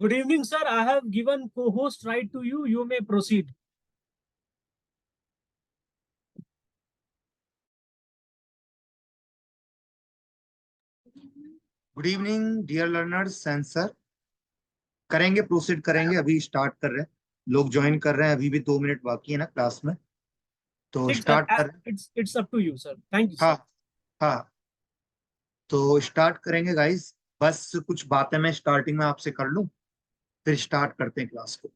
Good evening, sir. I have given co-host right to you. You may proceed. Good evening dear learners and sir. करेंगे, proceed करेंगे। अभी start कर रहे हैं, लोग ज्वाइन कर रहे हैं। अभी भी 2 मिनट बाकी है ना क्लास में, तो Six, sir. स्टार्ट कर रहे हैं। It's up to you, sir. Thank you, हाँ sir. हाँ, तो स्टार्ट करेंगे गाइस। बस कुछ बातें मैं स्टार्टिंग में आपसे कर लूं, फिर स्टार्ट करते हैं क्लास को।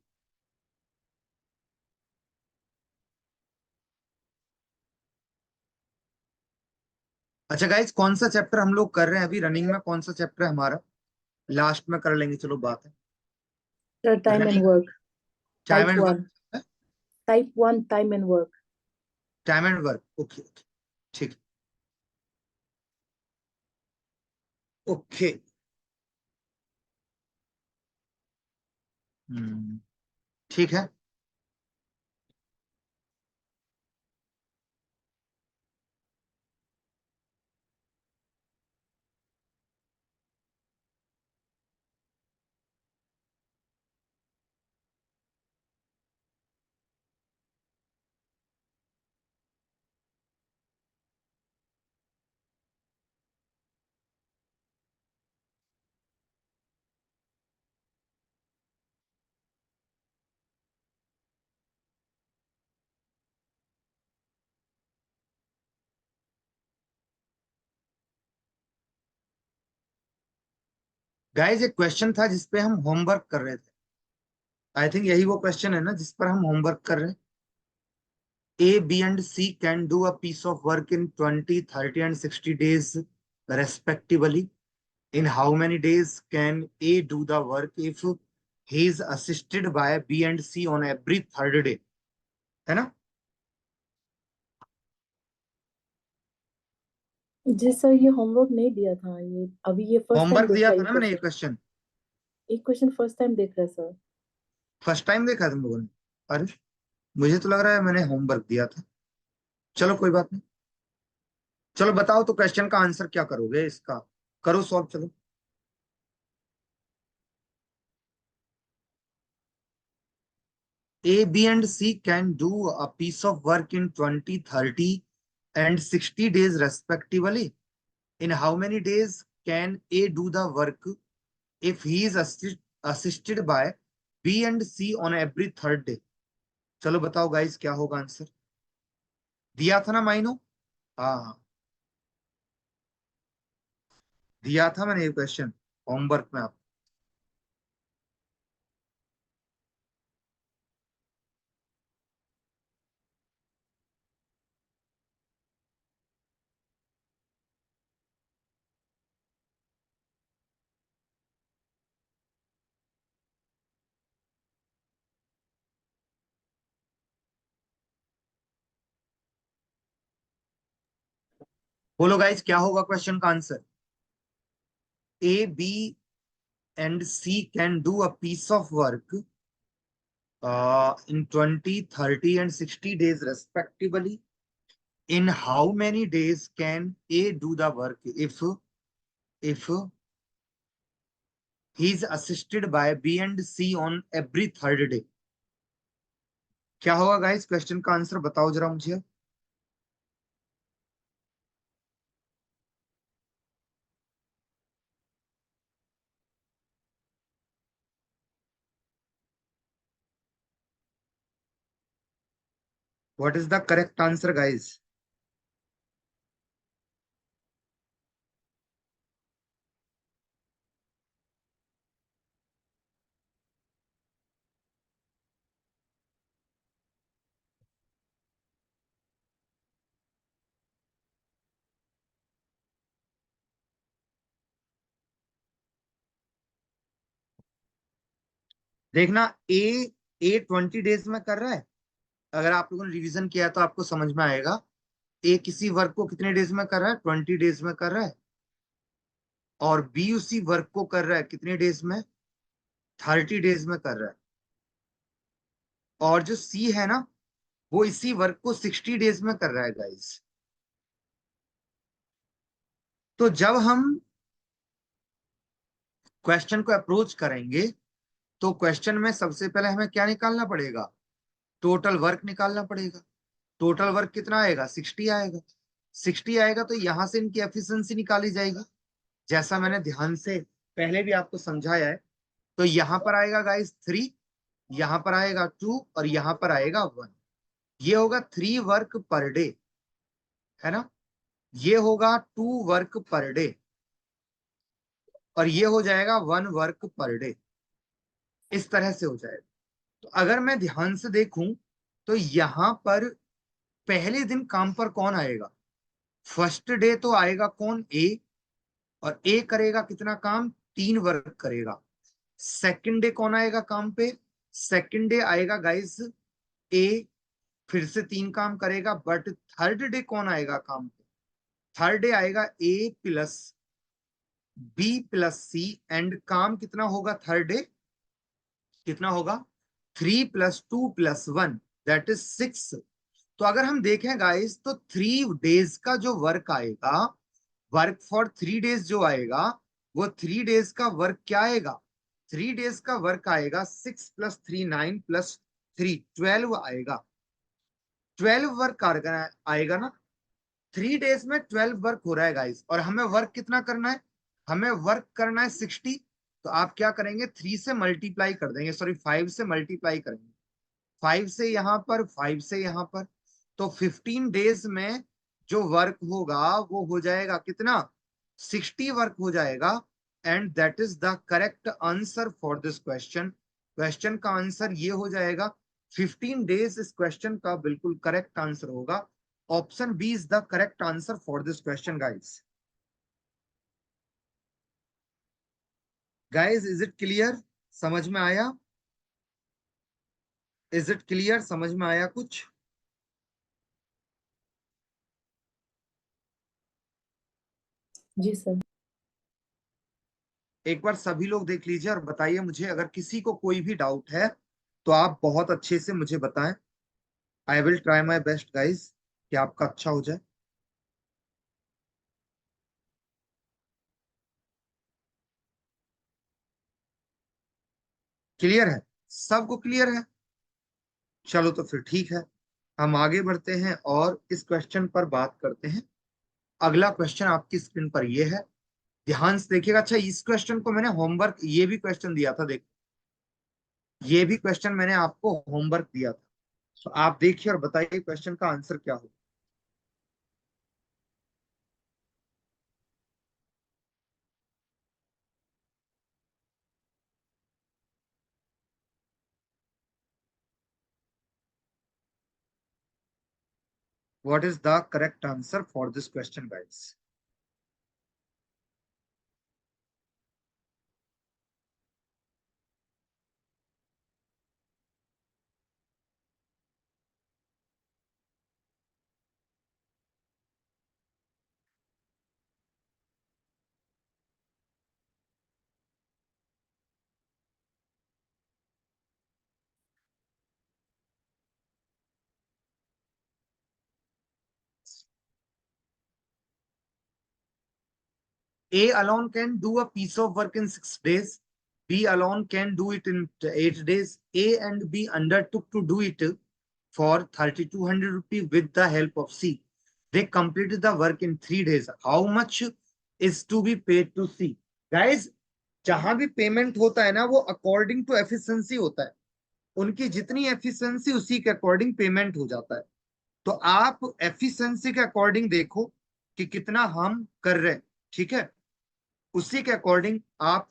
अच्छा गाइस, कौन सा चैप्टर हम लोग कर रहे हैं अभी रनिंग में? कौन सा चैप्टर है हमारा? लास्ट में कर लेंगे, चलो बात है। Sir, time and running, work. Time Type and 1. Work. Type 1, time and work. Time and work, okay okay, ठीक। ओके, ठीक है। गाइस, एक क्वेश्चन था जिसपे हम होमवर्क कर रहे थे। आई थिंक यही वो क्वेश्चन है ना जिस पर हम होमवर्क कर रहे हैं। A, B, and C can do a piece of work in 20, 30, and 60 days respectively. In how many days can A do the work if he is assisted by B and C on every third day? है ना? जी sir, ये homework नहीं दिया था। ये अभी ये first time homework देख दिया रहा है था ये ना मैंने ये क्वेश्चन। क्वेश्चन। एक क्वेश्चन फर्स्ट टाइम देख रहा है सर। फर्स्ट टाइम देखा तुम लोगों ने? अरे, मुझे तो लग रहा है मैंने होमवर्क दिया था। चलो कोई बात नहीं। चलो बताओ तो क्वेश्चन का आंसर क्या करोगे इसका? करो सॉल्व, चलो। A, B, and C can do a piece of work in 20, 30, and 60 days respectively. In how many days can A do the work if he is assisted by B and C on every third day? चलो बताओ guys, क्या होगा answer? दिया था ना माइनो? हाँ, दिया था मैंने ये क्वेश्चन होमवर्क में आप। बोलो गाइस, क्या होगा क्वेश्चन का answer? A, B and C can do a piece of work in 20, 30, and 60 days respectively. In how many days can A do the work if he is assisted by B and C on every third day? क्या होगा guys? Question का answer बताओ जरा मुझे। What is the correct answer guys? देखना, ए 20 days में कर रहा है। अगर आप लोगों ने रिवीजन किया है तो आपको समझ में आएगा। ए किसी वर्क को कितने डेज में कर रहा है? 20 डेज में कर रहा है। और बी उसी वर्क को कर रहा है कितने डेज में? 30 डेज में कर रहा है। और जो सी है ना, वो इसी वर्क को 60 डेज में कर रहा है गाइस। तो जब हम क्वेश्चन को अप्रोच करेंगे तो क्वेश्चन में सबसे पहले हमें क्या निकालना पड़ेगा, टोटल वर्क निकालना पड़ेगा। टोटल वर्क कितना आएगा, 60 आएगा। 60 आएगा तो यहां से इनकी एफिशिएंसी निकाली जाएगी, जैसा मैंने ध्यान से पहले भी आपको समझाया है। तो यहां पर आएगा गाइस 3, यहां पर आएगा 2 और यहां पर आएगा 1। ये होगा 3 वर्क पर डे, है ना। ये होगा 2 वर्क पर डे और ये हो जाएगा 1 वर्क पर डे। इस तरह से हो जाएगा। तो अगर मैं ध्यान से देखूं तो यहां पर पहले दिन काम पर कौन आएगा, फर्स्ट डे तो आएगा कौन, ए। और ए करेगा कितना काम, 3 वर्क करेगा। सेकंड डे कौन आएगा काम पे, सेकंड डे आएगा गाइस ए, फिर से 3 काम करेगा। बट थर्ड डे कौन आएगा काम पे, थर्ड डे आएगा A plus B plus C. And काम कितना होगा थर्ड डे, कितना होगा, 3 + 2 + 1 दैट इज 6। तो अगर हम देखें गाइस तो 3 डेज का जो वर्क आएगा, वर्क फॉर 3 डेज जो आएगा, वो 3 डेज का वर्क क्या आएगा, 3 डेज का वर्क आएगा 6 + 3 9 + 3 12 आएगा। 12 वर्क आएगा ना। 3 डेज में 12 वर्क हो रहा है गाइस, और हमें वर्क कितना करना है, हमें वर्क करना है 60। तो आप क्या करेंगे, 3 से मल्टीप्लाई कर देंगे, सॉरी 5 से मल्टीप्लाई करेंगे। 5 से यहां पर, 5 से यहां पर। तो 15 डेज में जो वर्क होगा वो हो जाएगा कितना, 60 वर्क हो जाएगा। And that is the correct answer for this question. Question का आंसर ये हो जाएगा 15 डेज। इस क्वेश्चन का बिल्कुल करेक्ट आंसर होगा। Option B is the correct answer for this question guys. Guys is it clear, समझ में आया, इज इट क्लियर, समझ में आया कुछ। जी सर। एक बार सभी लोग देख लीजिए और बताइए मुझे, अगर किसी को कोई भी डाउट है तो आप बहुत अच्छे से मुझे बताएं। I will try my best guys कि आपका अच्छा हो जाए। क्लियर है, सबको क्लियर है। चलो तो फिर ठीक है, हम आगे बढ़ते हैं और इस क्वेश्चन पर बात करते हैं। अगला क्वेश्चन आपकी स्क्रीन पर ये है, ध्यान से देखिएगा। अच्छा, इस क्वेश्चन को मैंने होमवर्क, ये भी क्वेश्चन दिया था, देखो ये भी क्वेश्चन मैंने आपको होमवर्क दिया था। तो आप देखिए और बताइए क्वेश्चन का आंसर क्या हो। What is the correct answer for this question, guys? A alone can do a piece of work in 6 days. B alone can do it in 8 days. A and B undertook to do it for 3,200 rupees with the help of C. They completed the work in 3 days. How much is to be paid to C? Guys, जहां भी payment होता है ना, वो according to efficiency होता है। उनकी जितनी एफिशिएंसी उसी के अकॉर्डिंग पेमेंट हो जाता है। तो आप एफिशिएंसी के अकॉर्डिंग देखो कि कितना हम कर रहे हैं, ठीक है, उसी के अकॉर्डिंग आप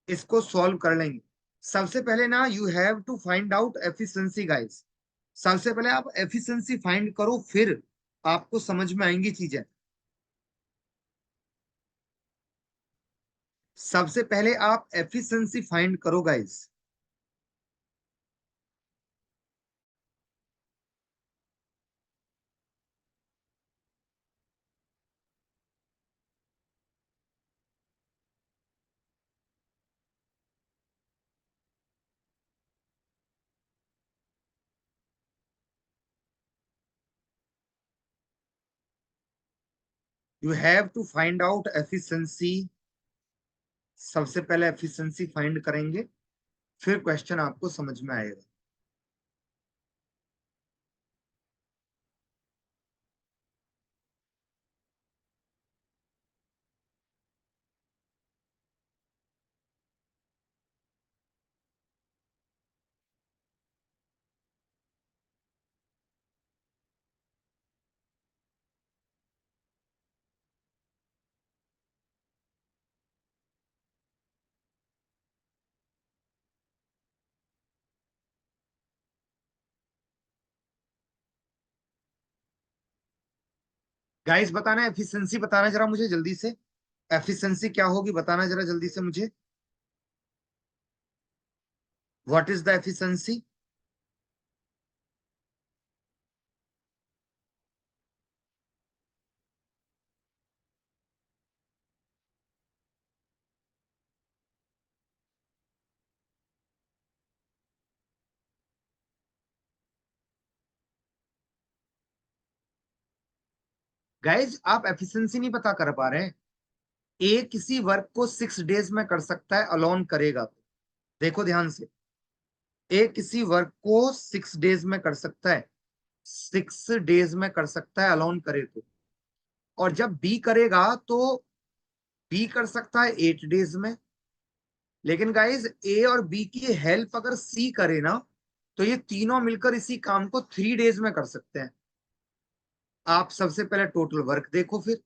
इसको सॉल्व कर लेंगे। सबसे पहले ना you have to find out efficiency guys. सबसे पहले आप एफिशिएंसी फाइंड करो, फिर आपको समझ में आएंगी चीजें। सबसे पहले आप एफिशिएंसी फाइंड करो guys. You have to find out efficiency सबसे पहले एफिशिएंसी फाइंड करेंगे, फिर क्वेश्चन आपको समझ में आएगा। गाइस बताना एफिशिएंसी, बताना जरा मुझे जल्दी से, एफिशिएंसी क्या होगी बताना जरा जल्दी से मुझे। What is the efficiency? Guys आप एफिशिएंसी नहीं पता कर पा रहे हैं। ए किसी वर्क को 6 डेज में कर सकता है, अलोन करेगा तो। देखो ध्यान से, ए किसी वर्क को 6 डेज में कर सकता है, 6 डेज में कर सकता है अलोन करे तो। और जब बी करेगा तो बी कर सकता है 8 डेज में। लेकिन गाइज ए और बी की हेल्प अगर सी करे ना, तो ये तीनों मिलकर इसी काम को 3 डेज में कर सकते हैं। आप सबसे पहले टोटल वर्क देखो, फिर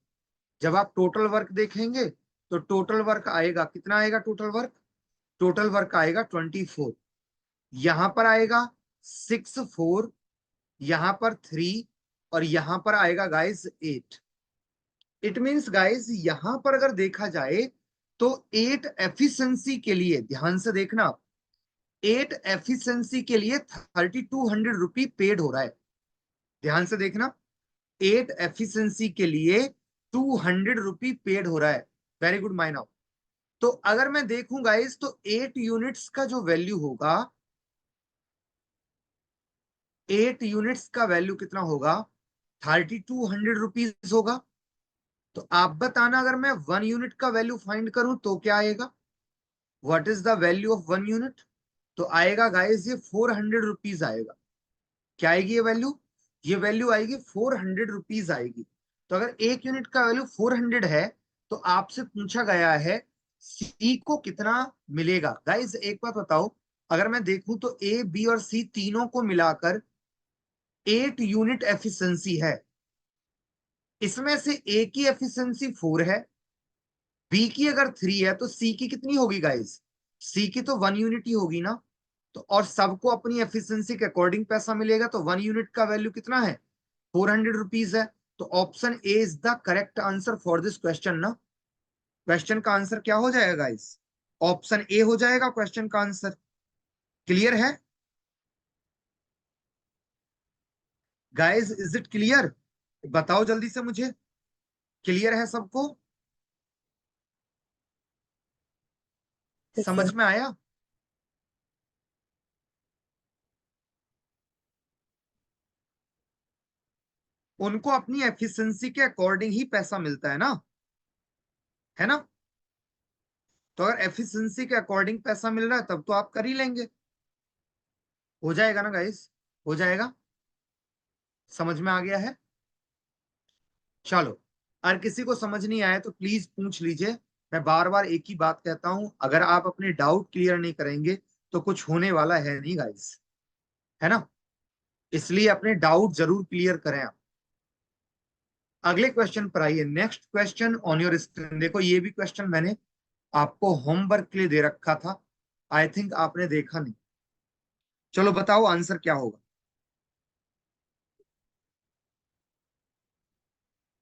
जब आप टोटल वर्क देखेंगे तो टोटल वर्क आएगा, कितना आएगा टोटल वर्क? टोटल वर्क आएगा 24। यहां पर आएगा 6 4, यहां पर 3, और यहां पर आएगा गाइस 8। इट मींस गाइस यहां पर अगर देखा जाए तो 8 एफिशिएंसी के लिए, ध्यान से देखना, 8 एफिशिएंसी के लिए 3200 रुपी पेड हो रहा है। ध्यान से देखना, 8 एफिशिएंसी के लिए 200 रुपी पेड हो रहा है। Very good mind out. तो अगर मैं देखूं गाइस तो 8 यूनिट्स का जो वैल्यू होगा, 8 यूनिट्स का वैल्यू कितना होगा? 3200 रुपीज होगा। तो आप बताना, अगर मैं 1 यूनिट का वैल्यू फाइंड करूं तो क्या आएगा? What is the value of 1 unit? तो आएगा गाइस ये 400 रुपीज आएगा। क्या आएगी ये वैल्यू? ये वैल्यू आएगी 400 रुपीज आएगी। तो अगर 1 यूनिट का वैल्यू 400 है, तो आपसे पूछा गया है सी को कितना मिलेगा। गाइस एक बात बताओ, अगर मैं देखूं तो ए बी और सी तीनों को मिलाकर 8 यूनिट एफिशिएंसी है। इसमें से ए की एफिशिएंसी 4 है, बी की अगर 3 है, तो सी की कितनी होगी गाइस? सी की तो 1 यूनिट ही होगी ना। तो और सबको अपनी एफिशिएंसी के अकॉर्डिंग पैसा मिलेगा, तो 1 यूनिट का वैल्यू कितना है? 400 रुपीज है। तो option A is the correct answer for this question ना। क्वेश्चन का आंसर क्या हो जाएगा गाइस? ऑप्शन ए हो जाएगा क्वेश्चन का आंसर। क्लियर है गाइस? Is it clear? बताओ जल्दी से मुझे, क्लियर है सबको? यस समझ सर। में आया? उनको अपनी एफिशिएंसी के अकॉर्डिंग ही पैसा मिलता है ना, है ना? तो अगर एफिशिएंसी के अकॉर्डिंग पैसा मिल रहा है तब तो आप कर ही लेंगे। हो जाएगा ना गाइस? हो जाएगा? समझ में आ गया है? चलो, अगर किसी को समझ नहीं आया तो प्लीज पूछ लीजिए। मैं बार बार एक ही बात कहता हूं, अगर आप अपने डाउट क्लियर नहीं करेंगे तो कुछ होने वाला है नहीं गाइस, है ना? इसलिए अपने डाउट जरूर क्लियर करें आप। अगले क्वेश्चन पर आइए। Next question on your screen. देखो ये भी क्वेश्चन मैंने आपको होमवर्क के लिए दे रखा था, आई थिंक आपने देखा नहीं। चलो बताओ आंसर क्या होगा।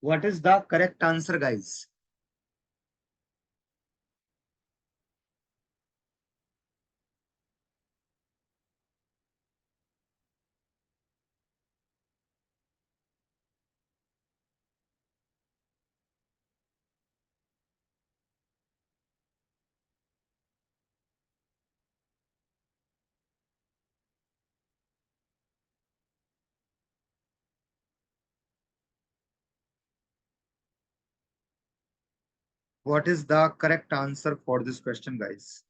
What is the correct answer guys? What is the correct answer for this question, guys?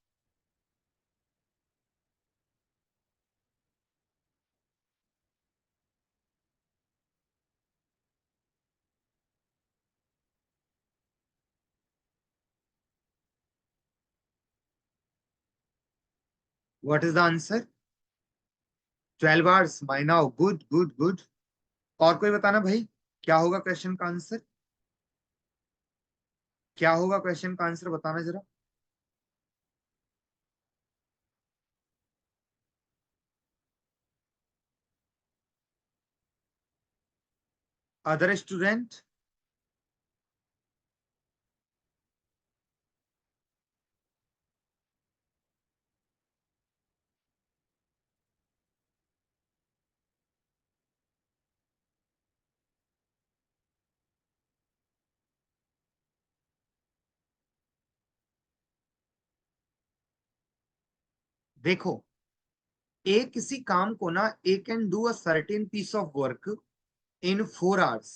What is the answer? 12 hours. माइना, गुड गुड गुड। और कोई बताना भाई, क्या होगा क्वेश्चन का आंसर? क्या होगा क्वेश्चन का आंसर, बताना जरा। Other student? देखो, ए किसी काम को ना, A can do a certain piece of work in 4 hours।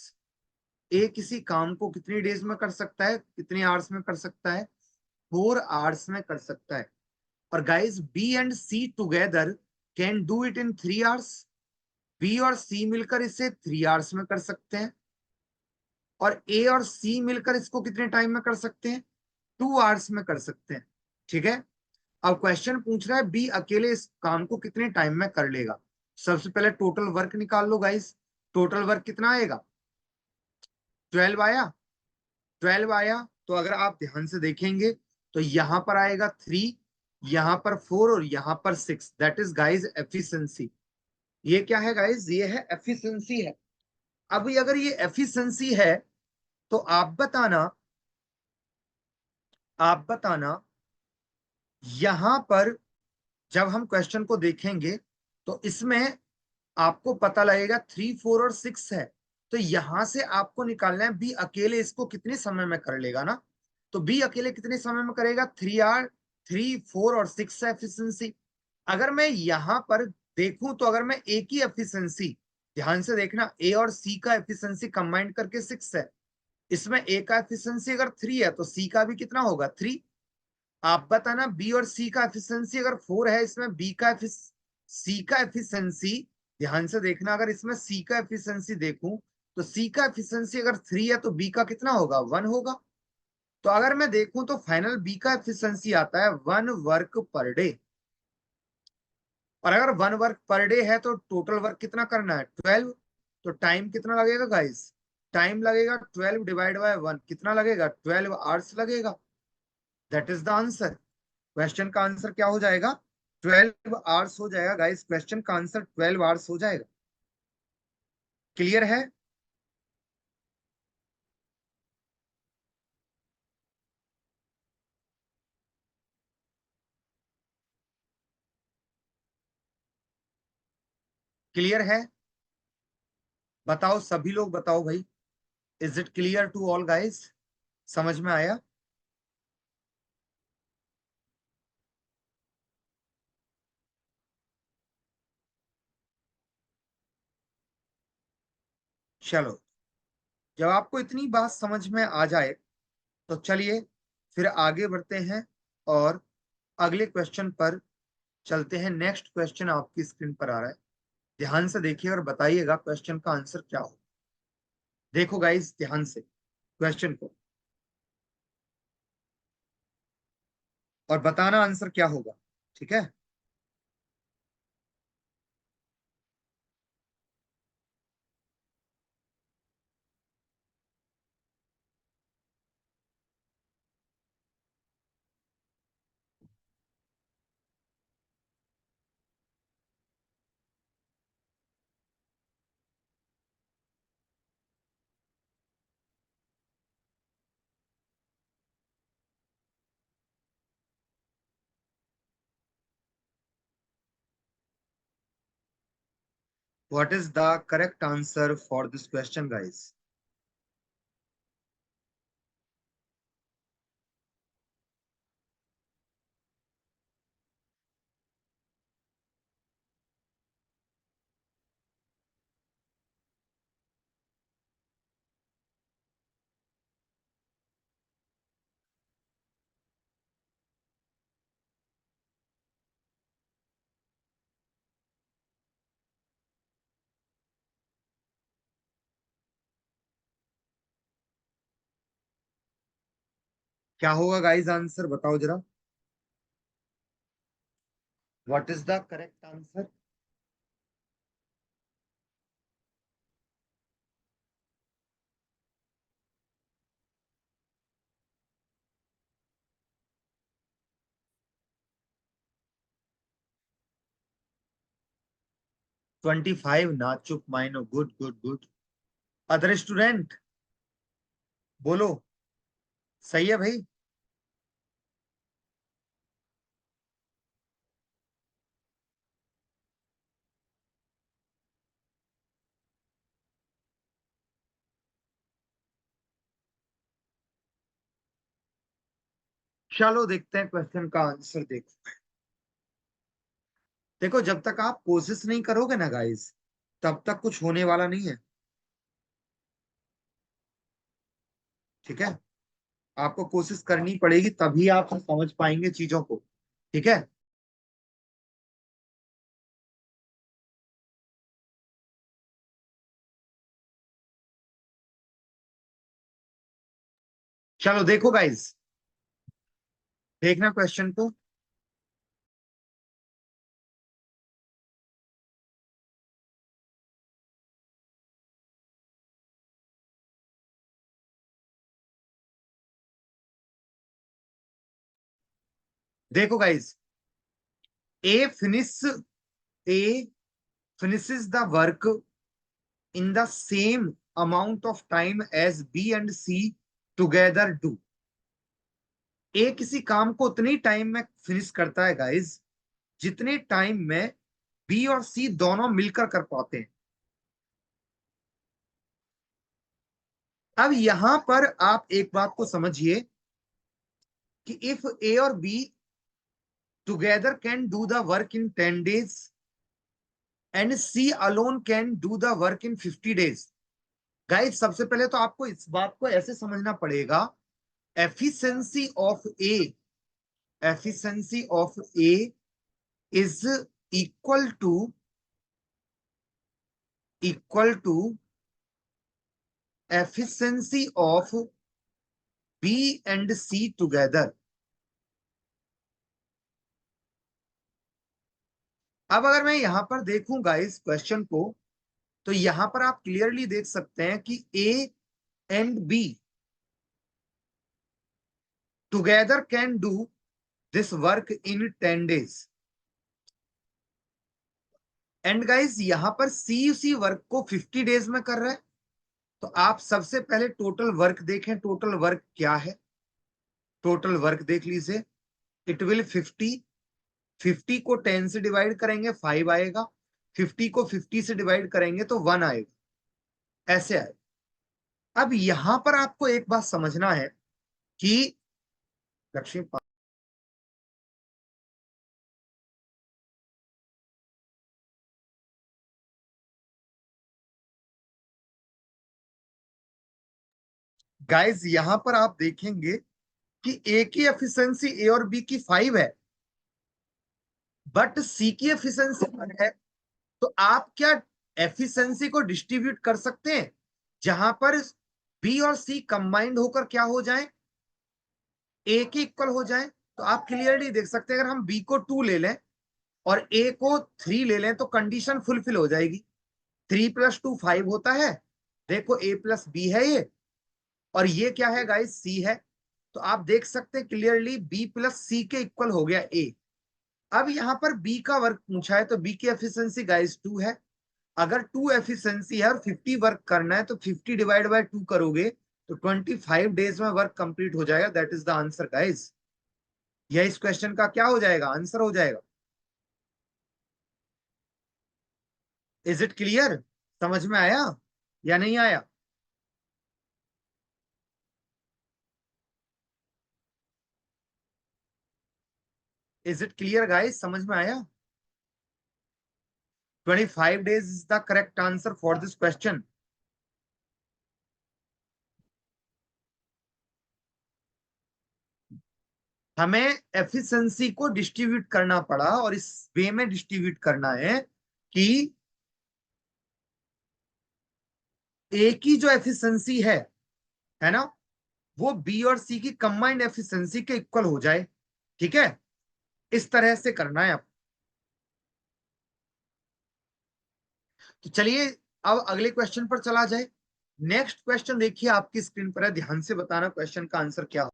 A किसी काम को कितनी डेज में कर सकता है, कितने आवर्स में कर सकता है? 4 hours में कर सकता है। और guys, B and C together can do it in 3 hours। B और सी मिलकर इसे 3 hours में कर सकते हैं, और ए और सी मिलकर इसको कितने टाइम में कर सकते हैं? 2 hours में कर सकते हैं। ठीक है। अब क्वेश्चन पूछ रहा है बी अकेले इस काम को कितने टाइम में कर लेगा। सबसे पहले टोटल वर्क निकाल लो गाइस। टोटल वर्क कितना आएगा? 12 आया। 12 आया, तो अगर आप ध्यान से देखेंगे तो यहां पर आएगा 3, यहां पर 4 और यहां पर 6। That is guys efficiency. ये क्या है गाइस? ये है एफिशिएंसी है। अब अगर ये एफिशिएंसी है तो आप बताना यहां पर जब हम क्वेश्चन को देखेंगे तो इसमें आपको पता लगेगा 3, 4 और 6 है। तो यहां से आपको निकालना है बी अकेले इसको कितने समय में कर लेगा ना। तो बी अकेले कितने समय में करेगा? 3 आवर, 3, 4 और 6 है एफिशिएंसी। अगर मैं यहां पर देखूं तो अगर मैं ए की एफिशिएंसी, ध्यान से देखना, ए और सी का एफिशिएंसी कंबाइंड करके 6 है। इसमें ए का एफिशिएंसी अगर 3 है तो सी का भी कितना होगा? 3। आप बताना बी और सी का एफिशिएंसी अगर 4 है, इसमें सी का एफिशिएंसी, ध्यान से देखना, अगर इसमें सी का एफिशिएंसी देखूं तो सी का एफिशिएंसी अगर 3 है तो बी का कितना होगा? 1 होगा। तो अगर मैं देखूं तो फाइनल बी का एफिशिएंसी आता है 1 वर्क पर डे। और अगर 1 वर्क पर डे है तो टोटल वर्क कितना करना है? 12। तो टाइम कितना लगेगा गाइस? टाइम लगेगा 12 डिवाइड बाय 1, कितना लगेगा? 12 आवर्स लगेगा। That is the answer. Question का आंसर क्या हो जाएगा? 12 आवर्स हो जाएगा गाइस। क्वेश्चन का आंसर 12 आवर्स हो जाएगा। क्लियर है? क्लियर है? बताओ, सभी लोग बताओ भाई। Is it clear to all guys? समझ में आया? चलो, जब आपको इतनी बात समझ में आ जाए तो चलिए फिर आगे बढ़ते हैं और अगले क्वेश्चन पर चलते हैं। नेक्स्ट क्वेश्चन आपकी स्क्रीन पर आ रहा है, ध्यान से देखिए और बताइएगा क्वेश्चन का आंसर क्या हो। देखो गाइस ध्यान से क्वेश्चन को, और बताना आंसर क्या होगा। ठीक है। What is the correct answer for this question, guys? क्या होगा गाइस आंसर बताओ जरा, what is the correct answer? $25 ना चुप माइनो, good good good. Other student बोलो, सही है भाई? चलो देखते हैं क्वेश्चन का आंसर। देखो देखो, जब तक आप कोशिश नहीं करोगे ना गाइस, तब तक कुछ होने वाला नहीं है। ठीक है, आपको कोशिश करनी पड़ेगी, तभी आप समझ पाएंगे चीजों को। ठीक है, चलो देखो गाइस, देखना क्वेश्चन को। देखो guys, A finish A finishes the work in the same amount of time as B and C together do। ए किसी काम को उतनी टाइम में फिनिश करता है गाइस, जितने टाइम में बी और सी दोनों मिलकर कर पाते हैं। अब यहां पर आप एक बात को समझिए कि इफ ए और B together can do the work in 10 days and C alone can do the work in 50 days। Guys सबसे पहले तो आपको इस बात को ऐसे समझना पड़ेगा, efficiency of A, efficiency of A is equal to efficiency of B and C together। अब अगर मैं यहां पर देखूंगा इस क्वेश्चन को, तो यहां पर आप क्लियरली देख सकते हैं कि A and B together can do this work in 10 days। And guys यहां पर C उसी वर्क को 50 डेज में कर रहा है। तो आप सबसे पहले टोटल वर्क देखें, टोटल वर्क क्या है? टोटल वर्क देख लीजिए, इट विल 50 को 10 से डिवाइड करेंगे 5 आएगा, 50 को 50 से डिवाइड करेंगे तो 1 आएगा, ऐसे आएगा। अब यहां पर आपको एक बात समझना है कि लक्ष्मी, गाइस यहां पर आप देखेंगे कि ए की एफिशिएंसी ए और बी की 5 है, बट सी की एफिशिएंसी 1 है। तो आप क्या एफिशिएंसी को डिस्ट्रीब्यूट कर सकते हैं, जहां पर बी और सी कंबाइंड होकर क्या हो जाए, ए के इक्वल हो जाए। तो आप क्लियरली देख सकते हैं, अगर हम बी को 2 ले लें और ए को 3 ले लें तो कंडीशन फुलफिल हो जाएगी। 3 + 2 5 होता है। देखो ए प्लस बी है ये, और ये क्या है गाइस, सी है। तो आप देख सकते हैं क्लियरली बी प्लस सी के इक्वल हो गया ए। अब यहां पर बी का वर्क पूछा है, तो बी की एफिशिएंसी गाइस 2 है। अगर 2 एफिशिएंसी है और 50 वर्क करना है, तो 50 डिवाइड बाय 2 करोगे तो 25 डेज में वर्क कंप्लीट हो जाएगा। That is the answer guys. यह इस क्वेश्चन का क्या हो जाएगा, आंसर हो जाएगा। Is it clear? समझ में आया या नहीं आया? इज इट क्लियर गाइस, समझ में आया? 25 days is the correct answer for this question। हमें एफिशिएंसी को डिस्ट्रीब्यूट करना पड़ा, और इस वे में डिस्ट्रीब्यूट करना है कि ए की जो एफिशिएंसी है ना, वो बी और सी की कंबाइंड एफिशिएंसी के इक्वल हो जाए। ठीक है, इस तरह से करना है आप। तो चलिए अब अगले क्वेश्चन पर चला जाए। नेक्स्ट क्वेश्चन देखिए आपकी स्क्रीन पर है, ध्यान से बताना क्वेश्चन का आंसर क्या हो।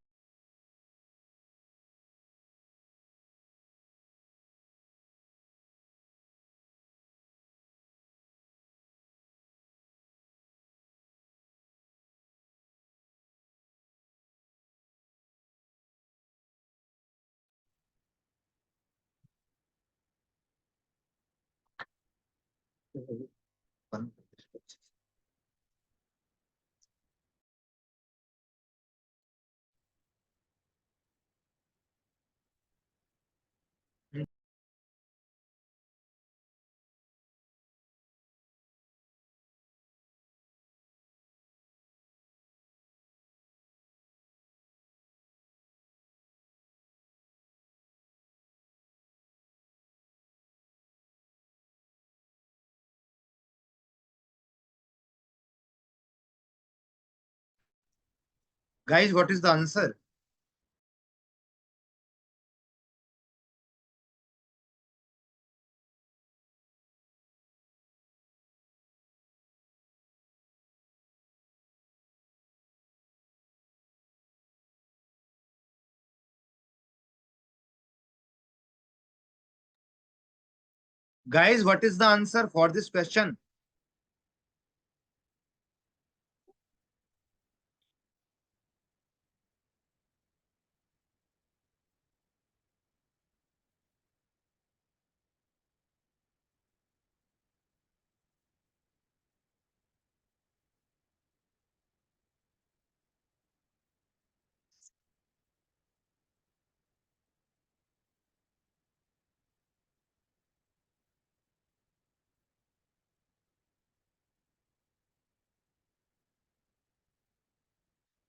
Guys what is the answer? Guys, what is the answer for this question?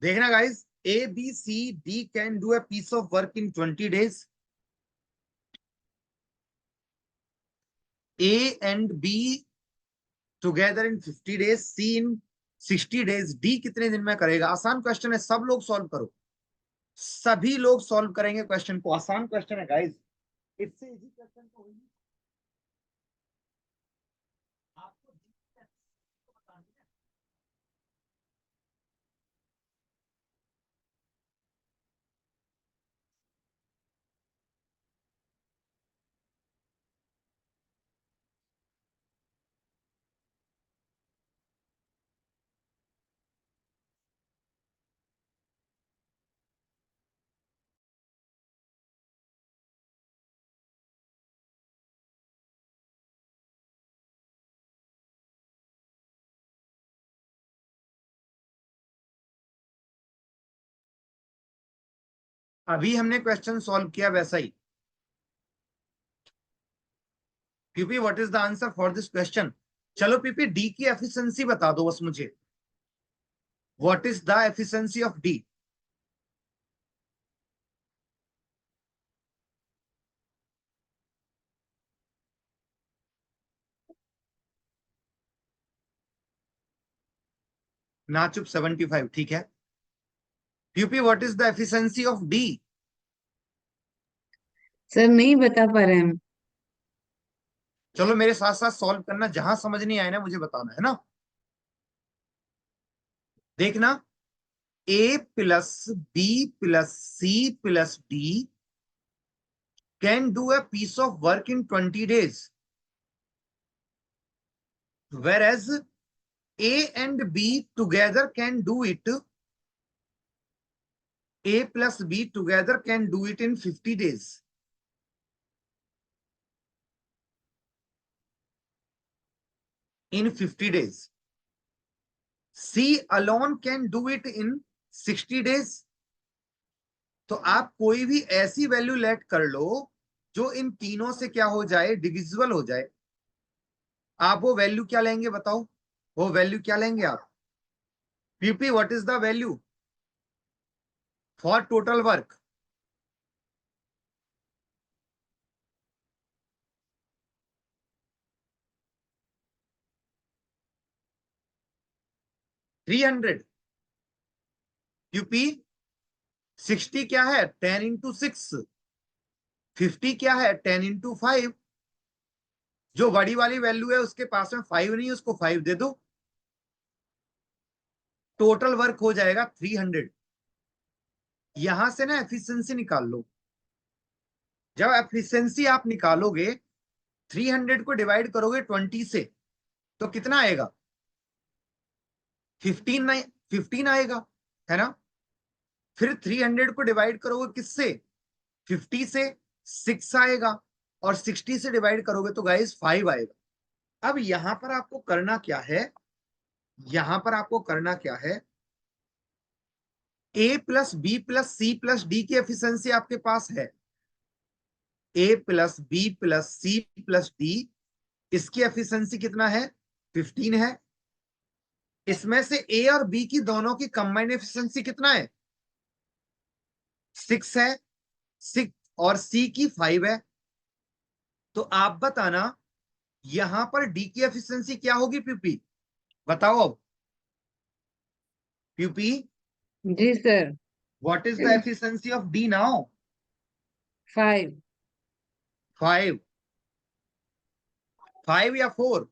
देखना guys, A B C D can do a piece of work in 20 days. A and B together in 50 days, C in 60 days, D कितने दिन में करेगा? आसान question है, सब लोग solve करो, सभी लोग सॉल्व करेंगे क्वेश्चन को। आसान क्वेश्चन है गाइस, इससे इजी क्वेश्चन तो होगी। आपको बतानी है। अभी हमने क्वेश्चन सॉल्व किया वैसा ही। PP what is the answer for this question? चलो पीपी डी की एफिशिएंसी बता दो बस मुझे, what is the efficiency of D? नाचुप 75, ठीक है। PP what is the efficiency of D? Sir नहीं बता पा रहे हम। चलो मेरे साथ साथ सॉल्व करना, जहां समझ नहीं आए ना मुझे बताना है ना। देखना, A plus B plus C plus D can do a piece of work in 20 days, whereas A and B together can do it, A plus B together can do it in 50 days. In 50 days. C alone can do it in 60 days. तो आप कोई भी ऐसी value late कर लो जो इन तीनों से क्या हो जाए, डिविजिबल हो जाए। आप वो वैल्यू क्या लेंगे बताओ, वो वैल्यू क्या लेंगे आप? PP what is the value for total work? $300। QP 60 क्या है 10 इंटू 6, 50 क्या है 10 इंटू 5। जो बड़ी वाली वैल्यू है उसके पास में 5 नहीं है, उसको 5 दे दो, टोटल वर्क हो जाएगा 300। यहां से ना एफिशिएंसी निकाल लो। जब एफिशिएंसी आप निकालोगे 300 को डिवाइड करोगे 20 से तो कितना आएगा 15 नहीं 15 आएगा, है ना। फिर 300 को डिवाइड करोगे किससे 50 से 6 आएगा, और 60 से डिवाइड करोगे तो गाइस 5 आएगा। अब यहां पर आपको करना क्या है, यहां पर आपको करना क्या है, A plus B plus C plus D की एफिशिएंसी आपके पास है। A plus B plus C plus D, इसकी एफिशिएंसी कितना है 15 है। इसमें से ए और बी की दोनों की कंबाइंड एफिशिएंसी कितना है 6 है, 6 और सी की 5 है। तो आप बताना यहां पर डी की एफिशिएंसी क्या होगी पीपी, बताओ अब। पीपी जी sir. What is the efficiency of D now 5। 5, 5 या 4।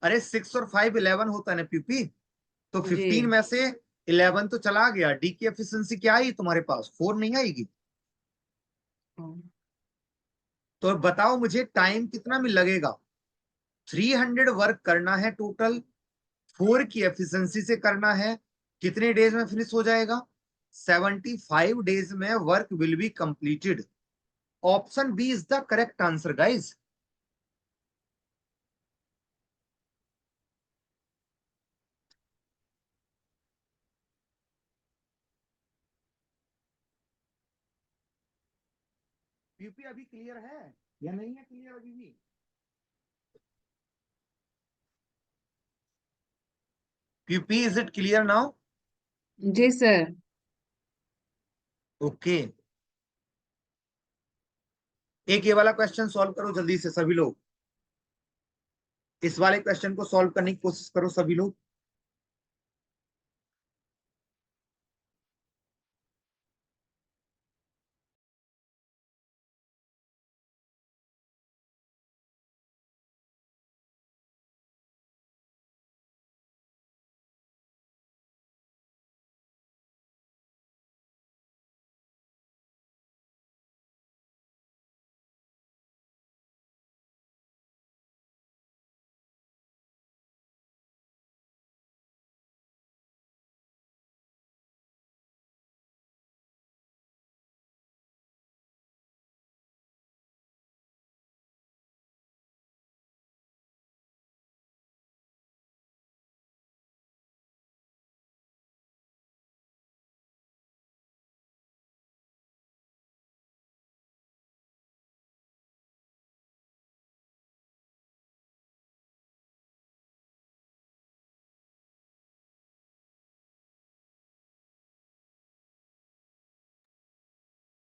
अरे 6 और 5 11 होता है ना पीपी, तो जी 15 में से 11 तो चला गया, डी की एफिशिएंसी क्या आई तुम्हारे पास 4 नहीं आएगी। तो बताओ मुझे टाइम कितना में लगेगा, 300 वर्क करना है टोटल, 4 की एफिशिएंसी से करना है, कितने डेज में फिनिश हो जाएगा 75 डेज में work will be completed. Option B is the correct answer guys. PP अभी क्लियर है या नहीं है क्लियर अभी भी। PP is it clear now. जी सर। ओके, एक ये वाला क्वेश्चन सॉल्व करो जल्दी से सभी लोग, इस वाले क्वेश्चन को सॉल्व करने की कोशिश करो सभी लोग।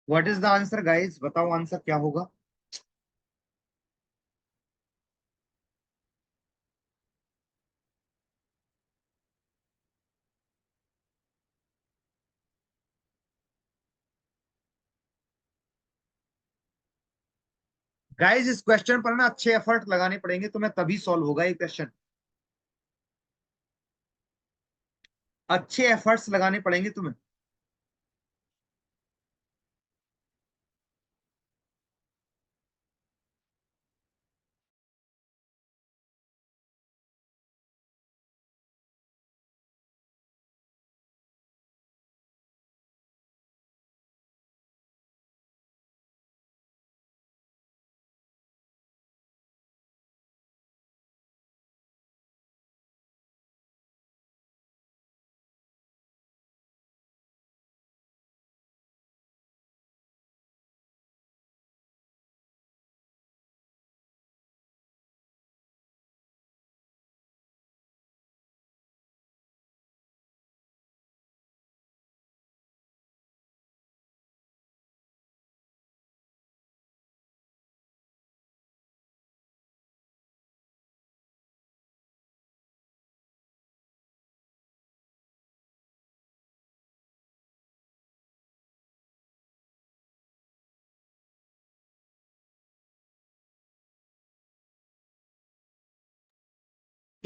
What is the answer guys, बताओ आंसर क्या होगा। गाइस इस क्वेश्चन पर ना अच्छे एफर्ट लगाने पड़ेंगे तुम्हें, तभी सॉल्व होगा ये क्वेश्चन। अच्छे एफर्ट्स लगाने पड़ेंगे तुम्हें।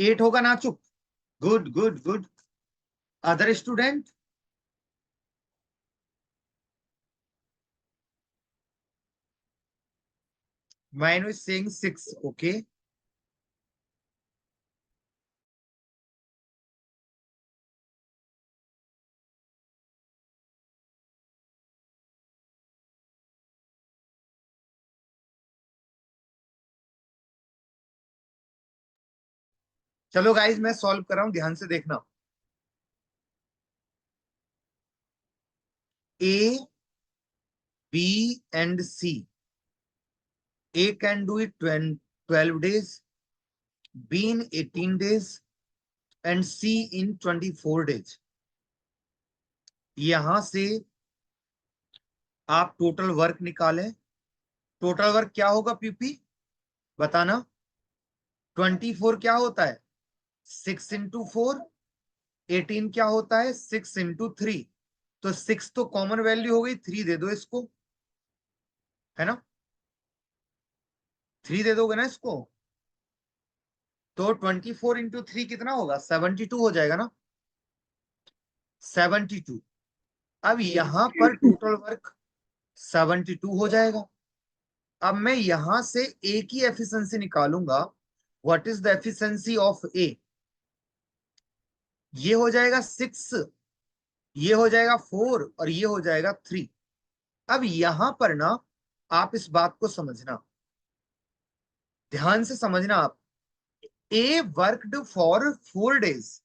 8 होगा ना चुप? Good good good. Other student? Mine is saying 6. Okay. चलो गाइज मैं सॉल्व कर रहा हूं, ध्यान से देखना। A, B and C. A can do it 12 days, B in 18 days and C in 24 days. यहां से आप टोटल वर्क निकालें। टोटल वर्क क्या होगा पीपी बताना? 24 क्या होता है? 6 इंटू 4। 18 क्या होता है? 6 इंटू 3। तो 6 तो कॉमन वैल्यू हो गई, 3 दे दो इसको, है ना? 3 दे दोगे ना इसको, तो 24 इंटू 3 कितना होगा? 72 हो जाएगा ना? 72। अब यहां पर टोटल वर्क 72 हो जाएगा। अब मैं यहां से ए की एफिशिएंसी निकालूंगा। What is the efficiency of A? ये हो जाएगा 6, ये हो जाएगा 4 और ये हो जाएगा 3। अब यहां पर ना आप इस बात को समझना, ध्यान से समझना आप। ए वर्कड फॉर 4 डेज।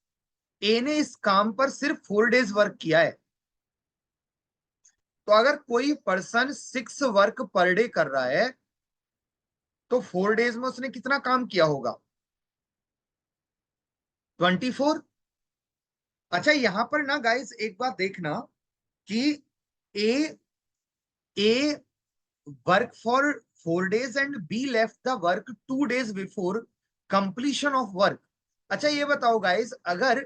ए ने इस काम पर सिर्फ 4 डेज वर्क किया है। तो अगर कोई पर्सन 6 वर्क पर डे कर रहा है तो 4 डेज में उसने कितना काम किया होगा? 24। अच्छा यहां पर ना गाइस एक बात देखना कि A a work for 4 days and B left the work 2 days before completion of work. अच्छा ये बताओ गाइस, अगर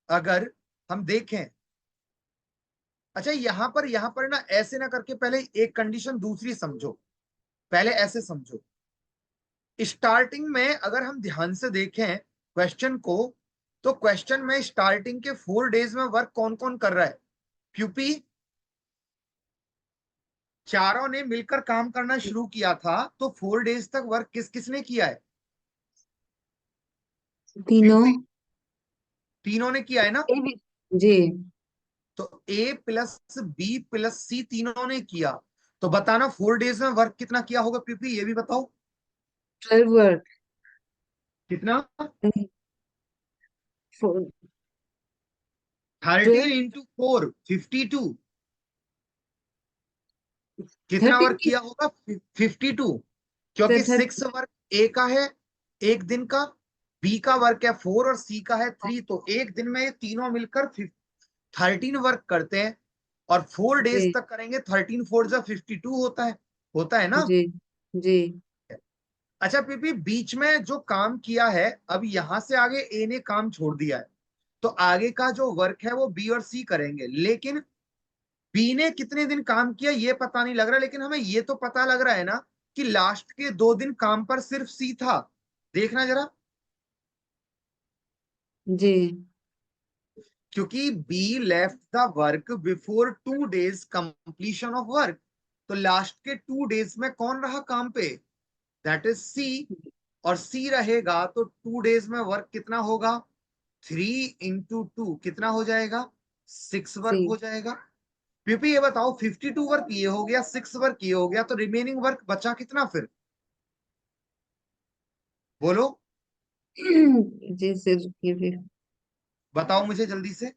अगर हम देखें, अच्छा यहां पर ना ऐसे ना करके पहले एक कंडीशन दूसरी समझो, पहले ऐसे समझो। स्टार्टिंग में अगर हम ध्यान से देखें क्वेश्चन को, तो क्वेश्चन में स्टार्टिंग के 4 डेज में वर्क कौन कौन कर रहा है? क्योंकि चारों ने मिलकर काम करना शुरू किया था, तो 4 डेज तक वर्क किस किसने किया है? तीनों। तीनों ने किया है ना? जी। तो ए प्लस बी प्लस सी तीनों ने किया। तो बताना 4 डेज में वर्क कितना किया होगा पीपी, ये भी बताओ 12 वर्क। कितना? 4 13 12 इंटू 4 52। कितना 13 वर्क किया होगा? 52। क्योंकि 6 वर्क ए का है एक दिन का, बी का वर्क है 4 और सी का है 3। तो एक दिन में ये तीनों मिलकर 13 वर्क करते हैं और 4 डेज जी तक करेंगे। 13 4 जा 52 होता है ना? जी जी। अच्छा पीपी बीच में जो काम किया है, अब यहां से आगे ए ने काम छोड़ दिया है, तो आगे का जो वर्क है वो बी और सी करेंगे। लेकिन बी ने कितने दिन काम किया ये पता नहीं लग रहा, लेकिन हमें ये तो पता लग रहा है ना कि लास्ट के 2 दिन काम पर सिर्फ सी था। देखना जरा, जी क्योंकि B left the work before 2 days completion of work, तो लास्ट के 2 days में कौन रहा काम पे? That is C. और सी रहेगा तो 2 days में वर्क कितना होगा? 3 इंटू 2 कितना हो जाएगा? 6 वर्क सी। हो जाएगा। पीपी ये बताओ 52 वर्क ये हो गया, 6 वर्क ये हो गया, तो रिमेनिंग वर्क बचा कितना फिर? बोलो जी सर ये भी। बताओ मुझे जल्दी से।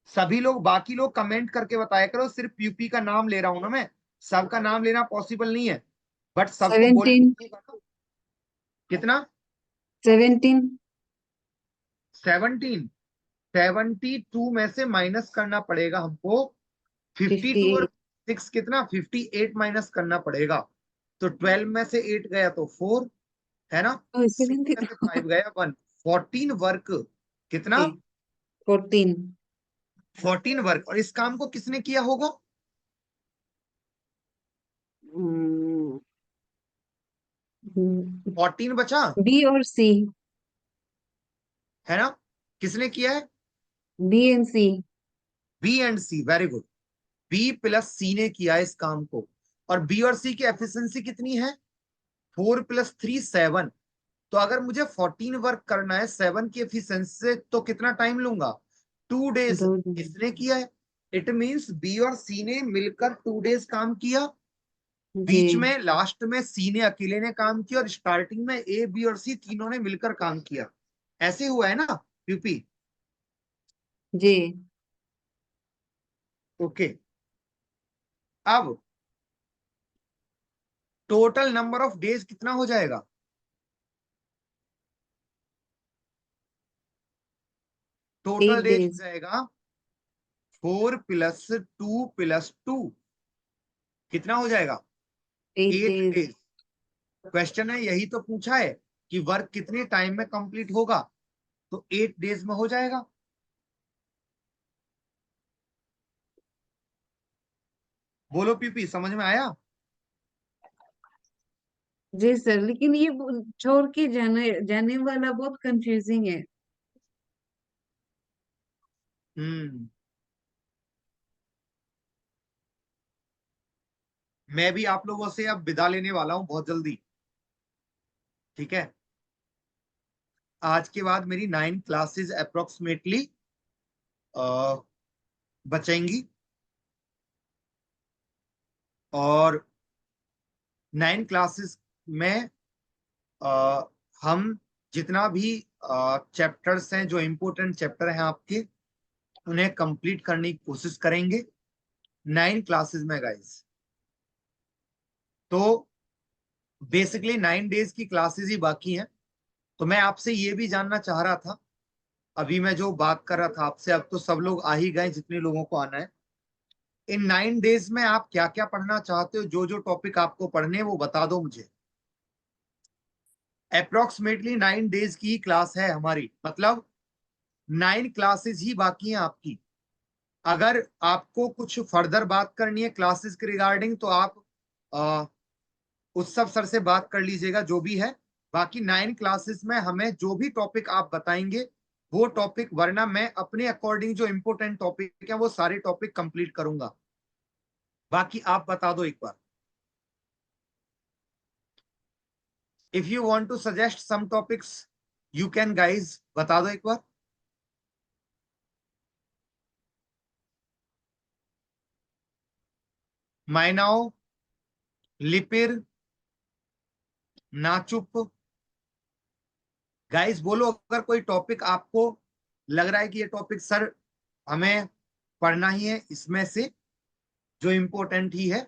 सभी लोग, बाकी लोग कमेंट करके बताया करो, सिर्फ पीपी का नाम ले रहा हूं ना मैं, सबका नाम लेना पॉसिबल नहीं है, बट सबको बोल 17 कितना? 17 17। 72 में से माइनस करना पड़ेगा हमको 52 और 58। 6 कितना? 58 माइनस करना पड़ेगा। तो 12 में से 8 गया तो 4, है ना? 6 में 17 से 5 गया 1। 14 वर्क कितना? 14। 14 वर्क। और इस काम को किसने किया होगा? 14 बचा बी और सी, है ना? किसने किया है? B and C. B and C, very good. B plus C ने किया है इस काम को। और बी और सी की एफिशिएंसी कितनी है? 4 + 3 7। तो अगर मुझे 14 वर्क करना है 7 की एफिशिएंसी से तो कितना टाइम लूंगा? 2 डेज। 2 दिन। इसने किया है। इट मींस बी और सी ने मिलकर 2 डेज काम किया। जी बीच में लास्ट में सी ने अकेले ने काम किया और स्टार्टिंग में ए बी और सी तीनों ने मिलकर काम किया। ऐसे हुआ है ना यूपी? जी। ओके। अब टोटल नंबर ऑफ डेज कितना हो जाएगा? टोटल 8 डेज हो डेज। जाएगा 4 + 2 + 2। कितना हो जाएगा? 8 8 डेज। डेज। क्वेश्चन है, यही तो पूछा है कि वर्क कितने टाइम में कंप्लीट होगा, तो 8 डेज में हो जाएगा। बोलो पीपी, समझ में आया? जी सर, लेकिन ये छोड़ के जाने जाने वाला बहुत कंफ्यूजिंग है। हम्म। मैं भी आप लोगों से अब विदा लेने वाला हूं बहुत जल्दी, ठीक है? आज के बाद मेरी 9 क्लासेस अप्रोक्सीमेटली बचेंगी। और 9 क्लासेस में अ, हम जितना भी चैप्टर्स हैं, जो इम्पोर्टेंट चैप्टर हैं आपके, उन्हें कंप्लीट करने की कोशिश करेंगे 9 क्लासेस में गाइस। तो बेसिकली 9 डेज की क्लासेस ही बाकी हैं। तो मैं आपसे ये भी जानना चाह रहा था, अभी मैं जो बात कर रहा था आपसे, अब तो सब लोग आ ही गए जितने लोगों को आना है। इन 9 डेज में आप क्या क्या पढ़ना चाहते हो? जो जो टॉपिक आपको पढ़ने हैं वो बता दो मुझे। अप्रोक्सीमेटली 9 डेज की क्लास है हमारी, मतलब 9 क्लासेस ही बाकी हैं आपकी। अगर आपको कुछ फर्दर बात करनी है क्लासेस के रिगार्डिंग, तो आप आ, उत्सव सर से बात कर लीजिएगा जो भी है। बाकी 9 क्लासेस में हमें जो भी टॉपिक आप बताएंगे वो टॉपिक, वरना मैं अपने अकॉर्डिंग जो इंपोर्टेंट टॉपिक है वो सारे टॉपिक कंप्लीट करूंगा। बाकी आप बता दो एक बार। If you want to suggest some topics you can guys, बता दो एक बार। माइनाओ, लिपिर, नाचुप, गाइस बोलो अगर कोई टॉपिक आपको लग रहा है कि ये टॉपिक सर हमें पढ़ना ही है, इसमें से जो इंपॉर्टेंट ही है।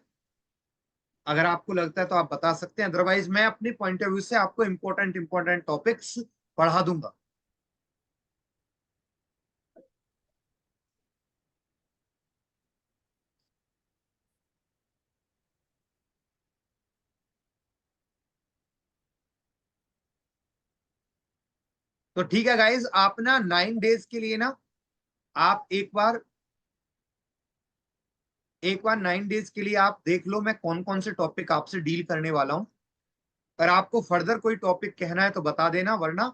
अगर आपको लगता है तो आप बता सकते हैं, अदरवाइज मैं अपने पॉइंट ऑफ व्यू से आपको इंपॉर्टेंट टॉपिक्स पढ़ा दूंगा। तो ठीक है गाइज, आप ना 9 डेज के लिए ना, आप एक बार 9 डेज के लिए आप देख लो मैं कौन कौन से टॉपिक आपसे डील करने वाला हूं। अगर आपको फर्दर कोई टॉपिक कहना है तो बता देना, वरना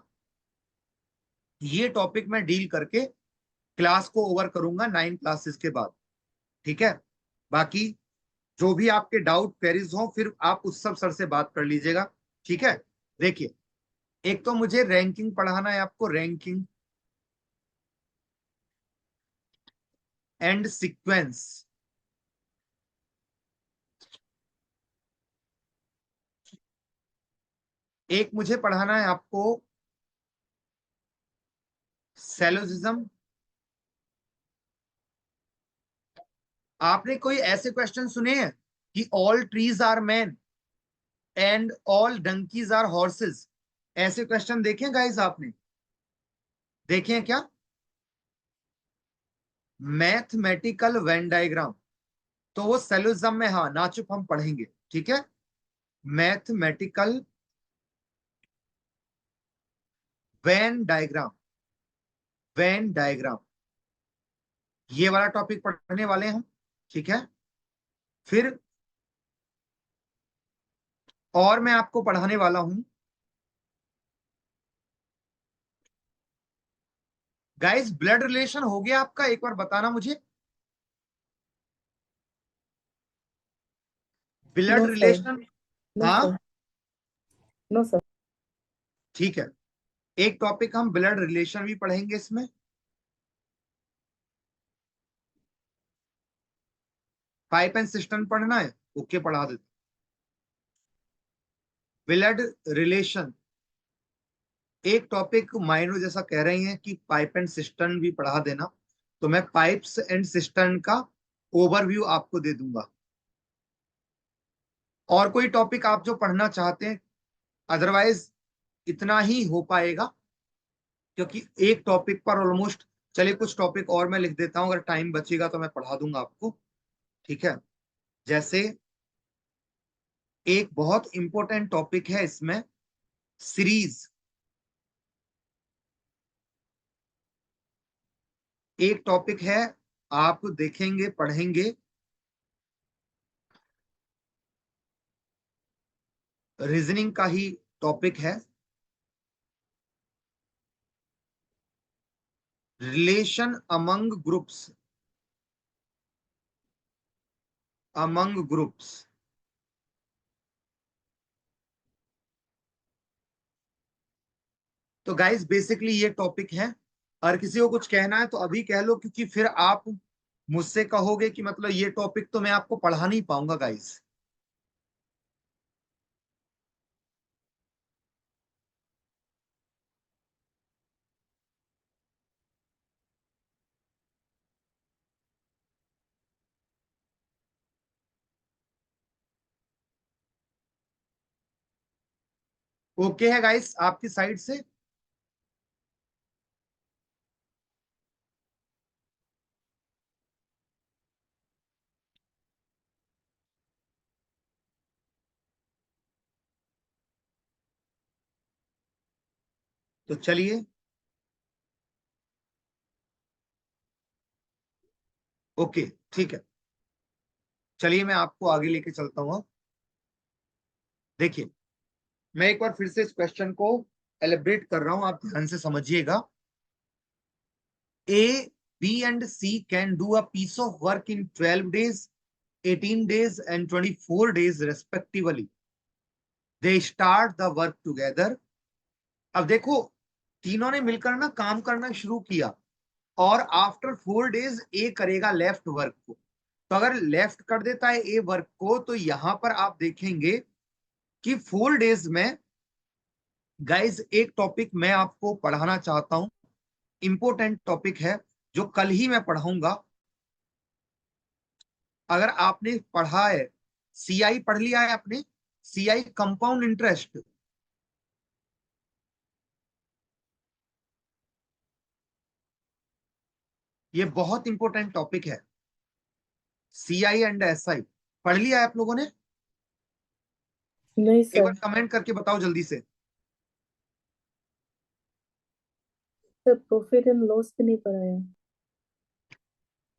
ये टॉपिक मैं डील करके क्लास को ओवर करूंगा 9 क्लासेस के बाद, ठीक है? बाकी जो भी आपके डाउट क्वेरीज हो फिर आप उस सब सर से बात कर लीजिएगा, ठीक है? देखिए, एक तो मुझे रैंकिंग पढ़ाना है आपको, रैंकिंग एंड सीक्वेंस। एक मुझे पढ़ाना है आपको सेलोजिज्म। आपने कोई ऐसे क्वेश्चन सुने हैं कि all trees are man and all donkeys are horses? ऐसे क्वेश्चन देखे गाइस आपने? देखे हैं क्या? मैथमेटिकल वेन डायग्राम, तो वो सेलोजिज्म में, हाँ नाचुप हम पढ़ेंगे, ठीक है? Mathematical Venn diagram, Venn diagram, ये वाला टॉपिक पढ़ने वाले हैं हम, ठीक है? फिर और मैं आपको पढ़ाने वाला हूं गाइस, ब्लड रिलेशन हो गया आपका, एक बार बताना मुझे, blood no sir, relation. No हाँ सर, नो सर। ठीक है, एक टॉपिक हम ब्लड रिलेशन भी पढ़ेंगे इसमें। पाइप एंड सिस्टम पढ़ना है, ओके पढ़ा देते। ब्लड रिलेशन एक टॉपिक माइनर जैसा कह रही हैं कि पाइप एंड सिस्टम भी पढ़ा देना, तो मैं पाइप्स एंड सिस्टम का ओवरव्यू आपको दे दूंगा। और कोई टॉपिक आप जो पढ़ना चाहते हैं, अदरवाइज इतना ही हो पाएगा, क्योंकि एक टॉपिक पर ऑलमोस्ट, चलिए कुछ टॉपिक और मैं लिख देता हूं, अगर टाइम बचेगा तो मैं पढ़ा दूंगा आपको, ठीक है। जैसे एक बहुत इंपॉर्टेंट टॉपिक है इसमें, सीरीज। एक टॉपिक है, आप देखेंगे पढ़ेंगे, रीजनिंग का ही टॉपिक है, relation among groups, among groups. तो गाइस बेसिकली ये टॉपिक है। और किसी को कुछ कहना है तो अभी कह लो, क्योंकि फिर आप मुझसे कहोगे कि मतलब ये टॉपिक तो मैं आपको पढ़ा नहीं पाऊंगा गाइस। ओके है गाइस आपकी साइड से? तो चलिए, ओके ठीक है, चलिए मैं आपको आगे लेके चलता हूँ। देखिए, मैं एक बार फिर से इस क्वेश्चन को एलिब्रेट कर रहा हूं, आप ध्यान से समझिएगा। A, B and C can do a piece of work in 12 days, 18 days and 24 days respectively. They start the work together. अब देखो, तीनों ने मिलकर ना काम करना शुरू किया, और आफ्टर 4 डेज ए करेगा लेफ्ट वर्क को। तो अगर लेफ्ट कर देता है ए वर्क को, तो यहां पर आप देखेंगे कि 4 डेज में गाइज एक टॉपिक मैं आपको पढ़ाना चाहता हूं, इंपॉर्टेंट टॉपिक है जो कल ही मैं पढ़ाऊंगा। अगर आपने पढ़ा है, सीआई पढ़ लिया है आपने, सीआई कंपाउंड इंटरेस्ट, ये बहुत इंपॉर्टेंट टॉपिक है। सीआई एंड एसआई पढ़ लिया है आप लोगों ने? नहीं एक बार सर। कमेंट करके बताओ जल्दी से। सर प्रॉफिट एंड लॉस भी नहीं पढ़ाया।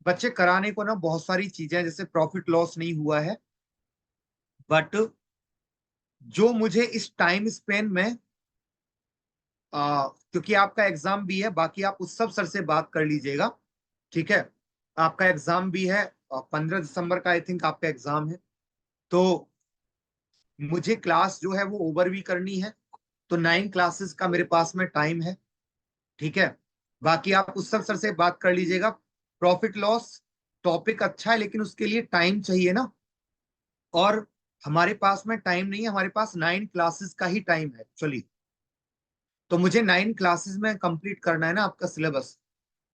बच्चे कराने को ना बहुत सारी चीजें, जैसे प्रॉफिट लॉस नहीं हुआ है, बट जो मुझे इस टाइम स्पेन में, क्योंकि आपका एग्जाम भी है, बाकी आप उस सब सर से बात कर लीजिएगा, ठीक है। आपका एग्जाम भी है, 15 दिसंबर का आई थिंक आपका एग्जाम है, तो मुझे क्लास जो है वो ओवर भी करनी है, तो 9 क्लासेस का मेरे पास में टाइम है, ठीक है। बाकी आप उस सब सर से बात कर लीजिएगा। प्रॉफिट लॉस टॉपिक अच्छा है, लेकिन उसके लिए टाइम चाहिए ना, और हमारे पास में टाइम नहीं है, हमारे पास 9 क्लासेस का ही टाइम है एक्चुअली। तो मुझे 9 क्लासेस में कंप्लीट करना है ना आपका सिलेबस,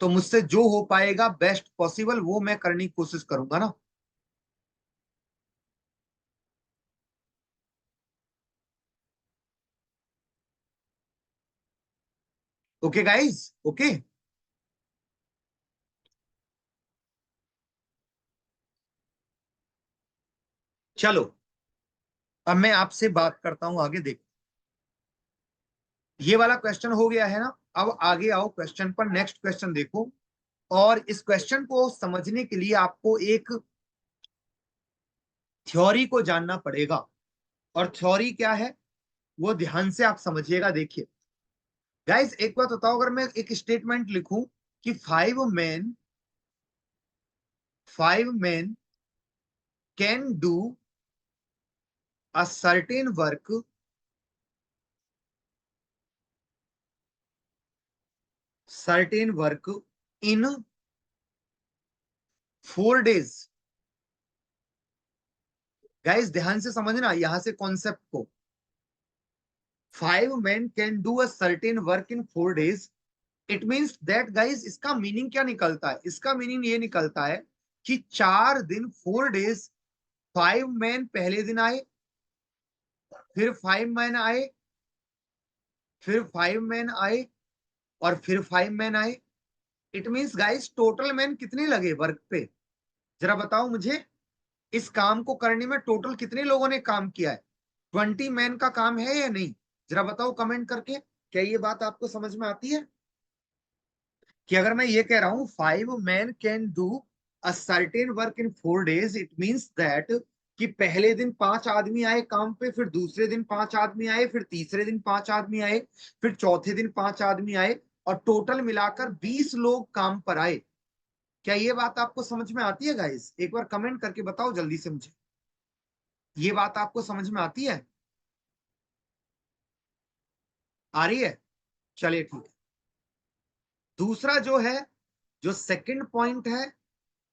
तो मुझसे जो हो पाएगा बेस्ट पॉसिबल वो मैं करने की कोशिश करूंगा ना। Okay guys, okay. चलो, अब मैं आपसे बात करता हूं आगे। देखो, ये वाला क्वेश्चन हो गया है ना, अब आगे आओ क्वेश्चन पर, नेक्स्ट क्वेश्चन देखो। और इस क्वेश्चन को समझने के लिए आपको एक थ्योरी को जानना पड़ेगा। और थ्योरी क्या है वो ध्यान से आप समझिएगा। देखिए गाइस एक बात बताओ, अगर मैं एक स्टेटमेंट लिखूं कि 5 men can do a certain work in 4 days। Guys ध्यान से समझना यहां से कॉन्सेप्ट को। 5 men can do a certain work in 4 days। It means that guys, इसका मीनिंग क्या निकलता है? इसका मीनिंग ये निकलता है कि 4 दिन 4 days 5 men पहले दिन आए, फिर 5 men आए, फिर 5 men आए, और फिर 5 men आए। It means guys total man कितने लगे वर्क पे? जरा बताओ मुझे, इस काम को करने में टोटल कितने लोगों ने काम किया है? 20 men का काम है या नहीं? जरा बताओ कमेंट करके, क्या ये बात आपको समझ में आती है? कि अगर मैं ये कह रहा हूं 5 men can do a certain work in 4 days, it means that कि पहले दिन 5 आदमी आए काम पे, फिर दूसरे दिन 5 आदमी आए, फिर तीसरे दिन 5 आदमी आए, फिर चौथे दिन 5 आदमी आए, और टोटल मिलाकर 20 लोग काम पर आए। क्या ये बात आपको समझ में आती है गाइस? एक बार कमेंट करके बताओ जल्दी से मुझे, ये बात आपको समझ में आती है? आ रही है? चलिए ठीक है। दूसरा जो है, जो सेकंड पॉइंट है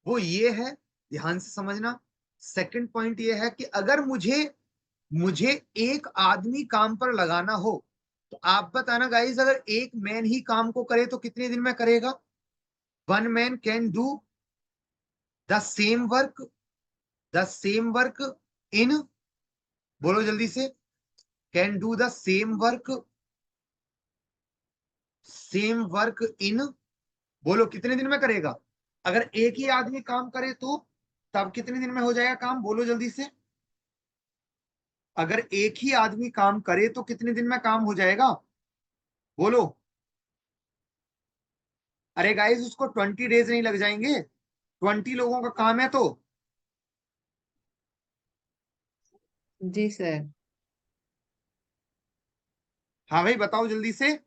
वो ये है, ध्यान से समझना। सेकंड पॉइंट ये है कि अगर मुझे मुझे एक आदमी काम पर लगाना हो, तो आप बताना गाइस, अगर एक मैन ही काम को करे तो कितने दिन में करेगा? 1 man can do the same work in, बोलो जल्दी से, can do the same work in, बोलो कितने दिन में करेगा? अगर एक ही आदमी काम करे तो तब कितने दिन में हो जाएगा काम? बोलो जल्दी से। अगर एक ही आदमी काम करे तो कितने दिन में काम हो जाएगा? बोलो। अरे गाइस उसको 20 days नहीं लग जाएंगे? 20 लोगों का काम है तो। जी सर। हाँ भाई बताओ जल्दी से।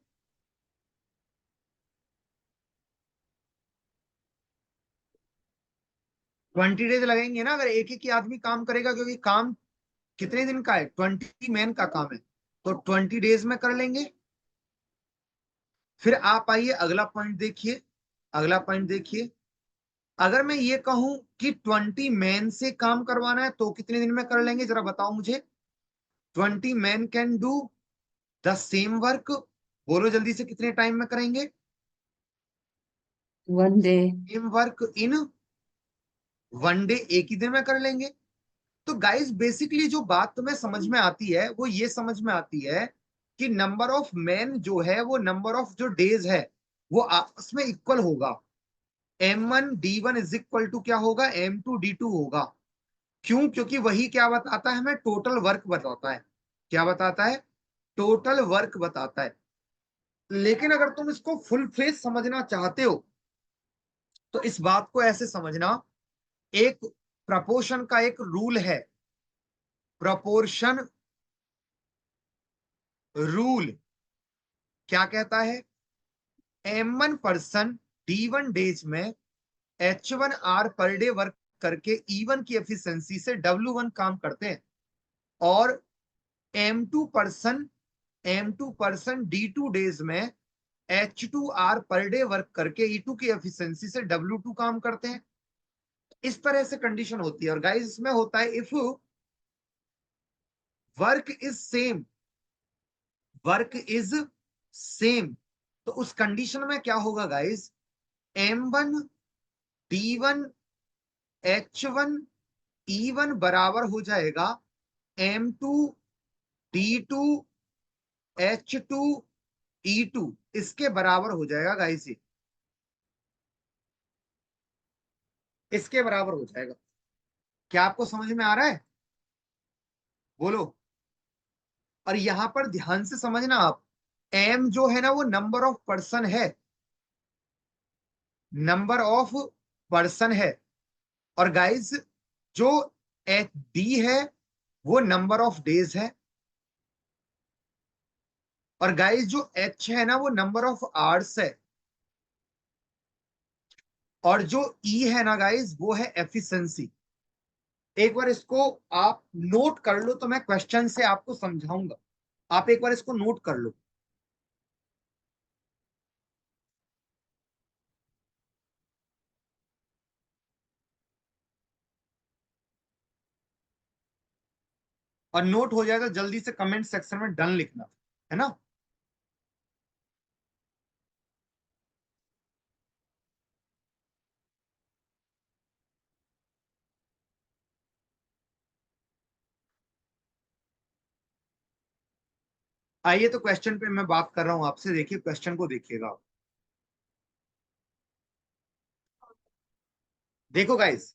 20 days लगेंगे ना, अगर एक एक ही आदमी काम करेगा, क्योंकि काम कितने दिन का है? 20 men का काम है, तो 20 days में कर लेंगे। फिर आप आइए अगला पॉइंट देखिए, अगला पॉइंट देखिए। अगर मैं ये कहूं कि 20 men से काम करवाना है तो कितने दिन में कर लेंगे? जरा बताओ मुझे। 20 men can do the same work, बोलो जल्दी से, कितने टाइम में करेंगे? 1 day। Same work in 1 day, एक ही दिन में कर लेंगे। तो गाइस बेसिकली जो बात तुम्हें समझ में आती है वो ये समझ में आती है कि नंबर ऑफ मैन जो है वो नंबर ऑफ जो डेज है वो आपस में इक्वल होगा। M1 D1 is equal to क्या होगा? M2 D2 होगा। क्यों? क्योंकि वही क्या बताता है? हमें टोटल वर्क बताता है। क्या बताता है? टोटल वर्क बताता है। लेकिन अगर तुम इसको फुल फ्लेज समझना चाहते हो तो इस बात को ऐसे समझना, एक प्रपोर्शन का एक रूल है, प्रपोर्शन रूल क्या कहता है? M1 पर्सन D1 डेज में H1 R per day work करके E1 की एफिशिएंसी से W1 काम करते हैं, और M2 पर्सन D2 डेज में H2R पर डे वर्क करके E2 की एफिशिएंसी से W2 काम करते हैं। इस तरह से कंडीशन होती है। और गाइस इसमें होता है if work is same, work is same, तो उस कंडीशन में क्या होगा guys? M1 D1 H1 E1 बराबर हो जाएगा M2 D2 H2 E2, इसके बराबर हो जाएगा गाइस। ये इसके बराबर हो जाएगा। क्या आपको समझ में आ रहा है? बोलो। और यहां पर ध्यान से समझना आप, M जो है ना वो नंबर ऑफ पर्सन है, नंबर ऑफ पर्सन है। और गाइस जो एच डी है वो नंबर ऑफ डेज है, और गाइस जो एच है ना वो नंबर ऑफ आवर्स है, और जो ई है ना गाइस वो है एफिशिएंसी। एक बार इसको आप नोट कर लो, तो मैं क्वेश्चन से आपको समझाऊंगा, आप एक बार इसको नोट कर लो। और नोट हो जाए तो जल्दी से कमेंट सेक्शन में डन लिखना, है ना। आइए तो क्वेश्चन पे मैं बात कर रहा हूं आपसे, देखिए क्वेश्चन को देखिएगा। देखो guys,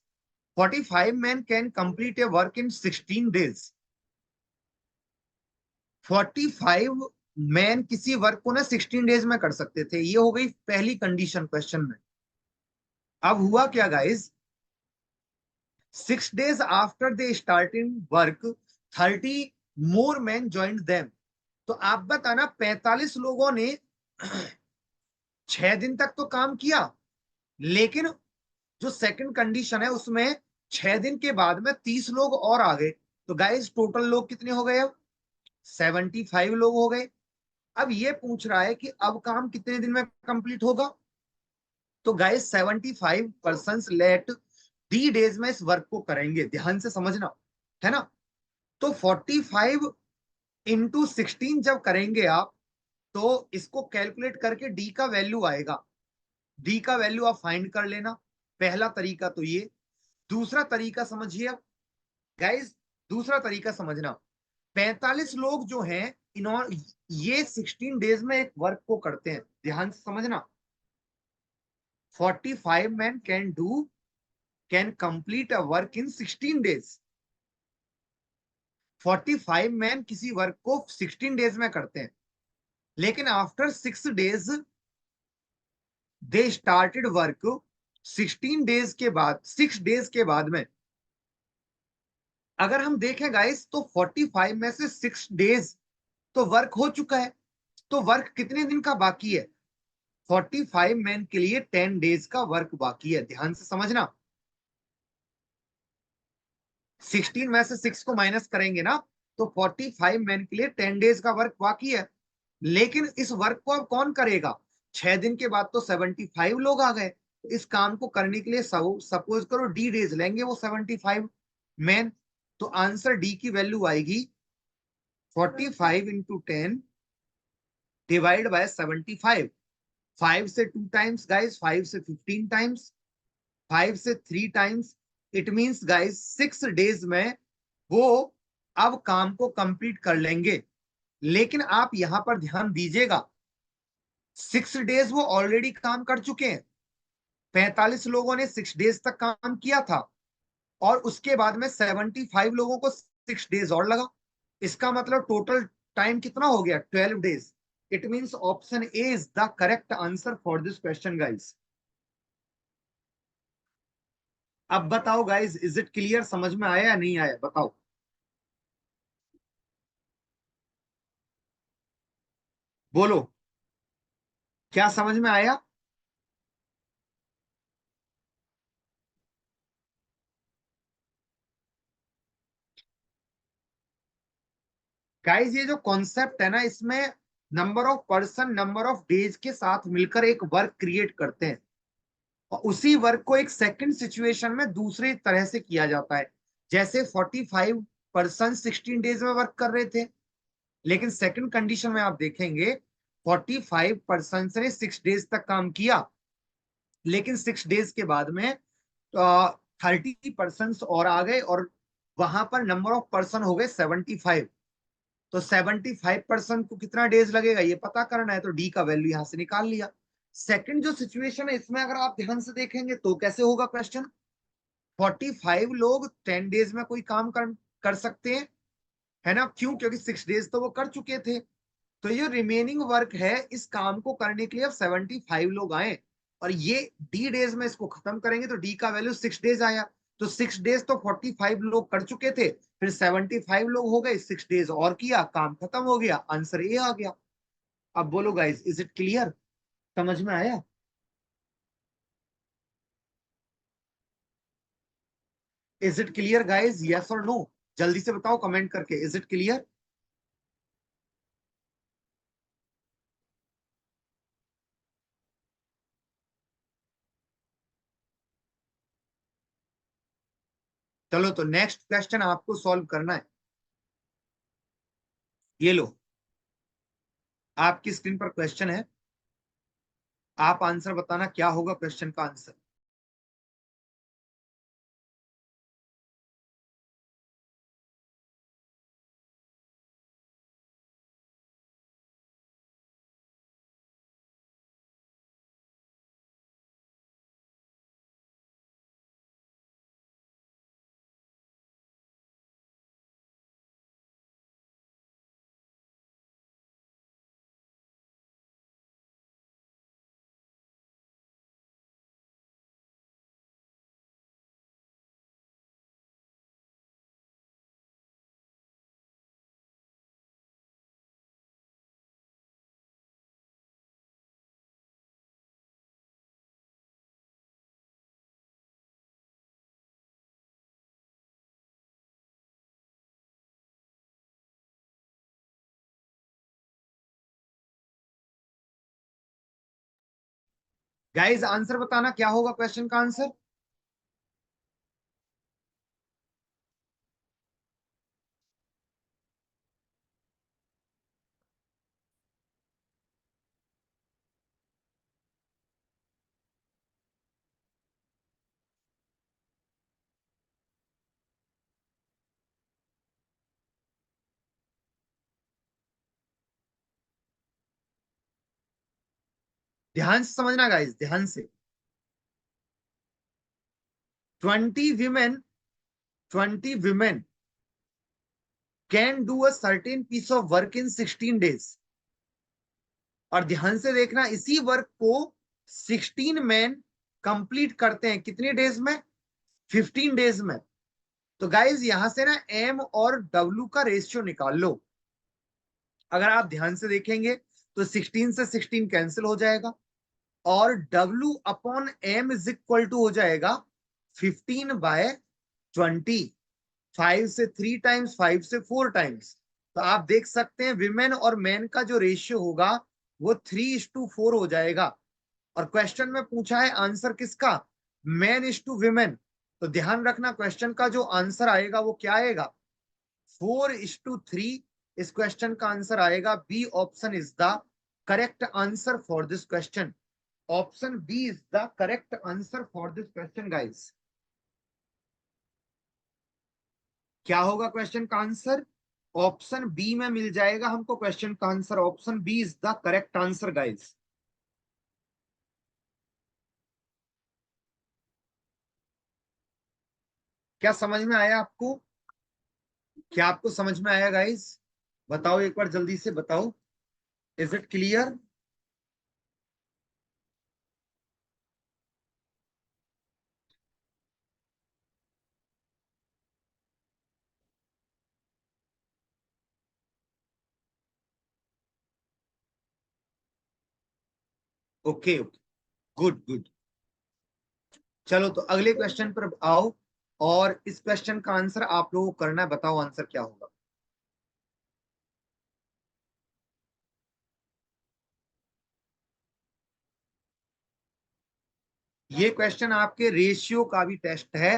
45 man can complete A work in 16 days. 45 man किसी वर्क को ना 16 डेज में कर सकते थे, ये हो गई पहली कंडीशन क्वेश्चन में। अब हुआ क्या guys, 6 days after they starting work 30 more men joined them। तो आप बताना 45 लोगों ने 6 दिन तक तो काम किया, लेकिन जो सेकंड कंडीशन है उसमें 6 दिन के बाद में 30 लोग और आ गए। तो गाइस टोटल लोग कितने हो गए, अब 75 लोग हो गए। अब ये पूछ रहा है कि अब काम कितने दिन में कंप्लीट होगा। तो guys 75 person let D days में इस वर्क को करेंगे, ध्यान से समझना, है ना। तो 45 इंटू 16 जब करेंगे आप, तो इसको कैलकुलेट करके डी का वैल्यू आएगा। डी का वैल्यू आप फाइंड कर लेना। पहला तरीका तो ये। दूसरा तरीका समझिए अब गाइस, दूसरा तरीका समझना। 45 लोग जो हैं इन्होंने ये 16 डेज में एक वर्क को करते हैं, ध्यान से समझना। 45 man can complete a work in 16 days. 45 man किसी वर्क को 16 डेज में करते हैं, लेकिन after 6 days they started work. 16 days के बाद, 6 डेज के बाद में अगर हम देखें गाइस, तो 45 में से 6 डेज तो वर्क हो चुका है। तो वर्क कितने दिन का बाकी है, 45 मैन के लिए 10 डेज का वर्क बाकी है, ध्यान से समझना। 16 में से 6 को माइनस करेंगे ना, तो 45 मैन के लिए 10 डेज का वर्क बाकी है। लेकिन इस वर्क को अब कौन करेगा, 6 दिन के बाद तो 75 लोग आ गए। इस काम को करने के लिए सपोज करो डी डेज लेंगे वो 75 मैन। तो आंसर डी की वैल्यू आएगी 45 इंटू 10 डिवाइड बाय 75। 5 से 2 टाइम्स गाइस, 5 से 15 टाइम्स, 5 से 3 times. It means guys 6 days में वो अब काम को कंप्लीट कर लेंगे। लेकिन आप यहां पर ध्यान दीजिएगा, 6 डेज वो ऑलरेडी काम कर चुके हैं। 45 लोगों ने 6 डेज तक काम किया था, और उसके बाद में 75 लोगों को 6 डेज और लगा। इसका मतलब टोटल टाइम कितना हो गया, 12 days. It means option A is the correct answer for this question guys. अब बताओ गाइस, इज इट क्लियर, समझ में आया या नहीं आया, बताओ। बोलो, क्या समझ में आया। गाइस ये जो कॉन्सेप्ट है ना, इसमें number of person number of days के साथ मिलकर एक वर्क क्रिएट करते हैं, और उसी वर्क को एक सेकंड सिचुएशन में दूसरे तरह से किया जाता है। जैसे 45 पर्सन 16 डेज में वर्क कर रहे थे, लेकिन सेकंड कंडीशन में आप देखेंगे 45 पर्सन ने 6 डेज तक काम किया, लेकिन 6 डेज के बाद में 30 पर्सन और आ गए, और वहां पर नंबर ऑफ पर्सन हो गए 75। तो 75 पर्सन को कितना डेज लगेगा ये पता करना है, तो डी का वैल्यू यहां से निकाल लिया। सेकंड जो सिचुएशन है, इसमें अगर आप ध्यान से देखेंगे तो कैसे होगा क्वेश्चन। 45 लोग 10 डेज में कोई काम कर सकते हैं, है ना। क्यों, क्योंकि 6 डेज तो वो कर चुके थे। तो ये रिमेनिंग वर्क है, इस काम को करने के लिए अब 75 लोग आए, और ये डी डेज में इसको खत्म करेंगे, तो डी का वैल्यू 6 डेज आया। तो 6 डेज तो 45 लोग कर चुके थे, फिर 75 लोग हो गए, 6 डेज और किया, काम खत्म हो गया, आंसर ए आ गया। अब बोलो गाइस, इज इट क्लियर? समझ में आया? Is it clear guys? Yes और नो? जल्दी से बताओ कमेंट करके, इज इट क्लियर? चलो तो नेक्स्ट क्वेश्चन आपको सॉल्व करना है। ये लो, आपकी स्क्रीन पर क्वेश्चन है, आप आंसर बताना क्या होगा क्वेश्चन का आंसर। गाइस आंसर बताना क्या होगा क्वेश्चन का आंसर। ध्यान से समझना गाइस, ध्यान से। 20 women, 20 women can do a certain piece of work in 16 days। और ध्यान से देखना, इसी वर्क को 16 men कंप्लीट करते हैं कितने डेज में? 15 days में। तो गाइज यहां से ना एम और डब्ल्यू का रेशियो निकाल लो। अगर आप ध्यान से देखेंगे तो 16 से 16 कैंसिल हो जाएगा, और W upon M is equal to हो जाएगा 15/20। 5 से 3 टाइम्स, 5 से 4 टाइम्स। तो आप देख सकते हैं विमेन और मैन का जो रेशियो होगा वो 3:4 हो जाएगा। और क्वेश्चन में पूछा है आंसर किसका? Man is to women. तो ध्यान रखना क्वेश्चन का जो आंसर आएगा वो क्या आएगा? 4:3। इस क्वेश्चन का आंसर आएगा B option is the correct answer for this question. Option B is the correct answer for this question guys. क्या होगा क्वेश्चन का आंसर? ऑप्शन बी में मिल जाएगा हमको क्वेश्चन का answer. Option B is the correct answer guys. क्या समझ में आया आपको? क्या आपको समझ में आया गाइस? बताओ एक बार जल्दी से बताओ, is it clear? Okay okay, good good. चलो तो अगले क्वेश्चन पर आओ, और इस क्वेश्चन का आंसर आप लोगों को करना है। बताओ आंसर क्या होगा। ये क्वेश्चन आपके रेशियो का भी टेस्ट है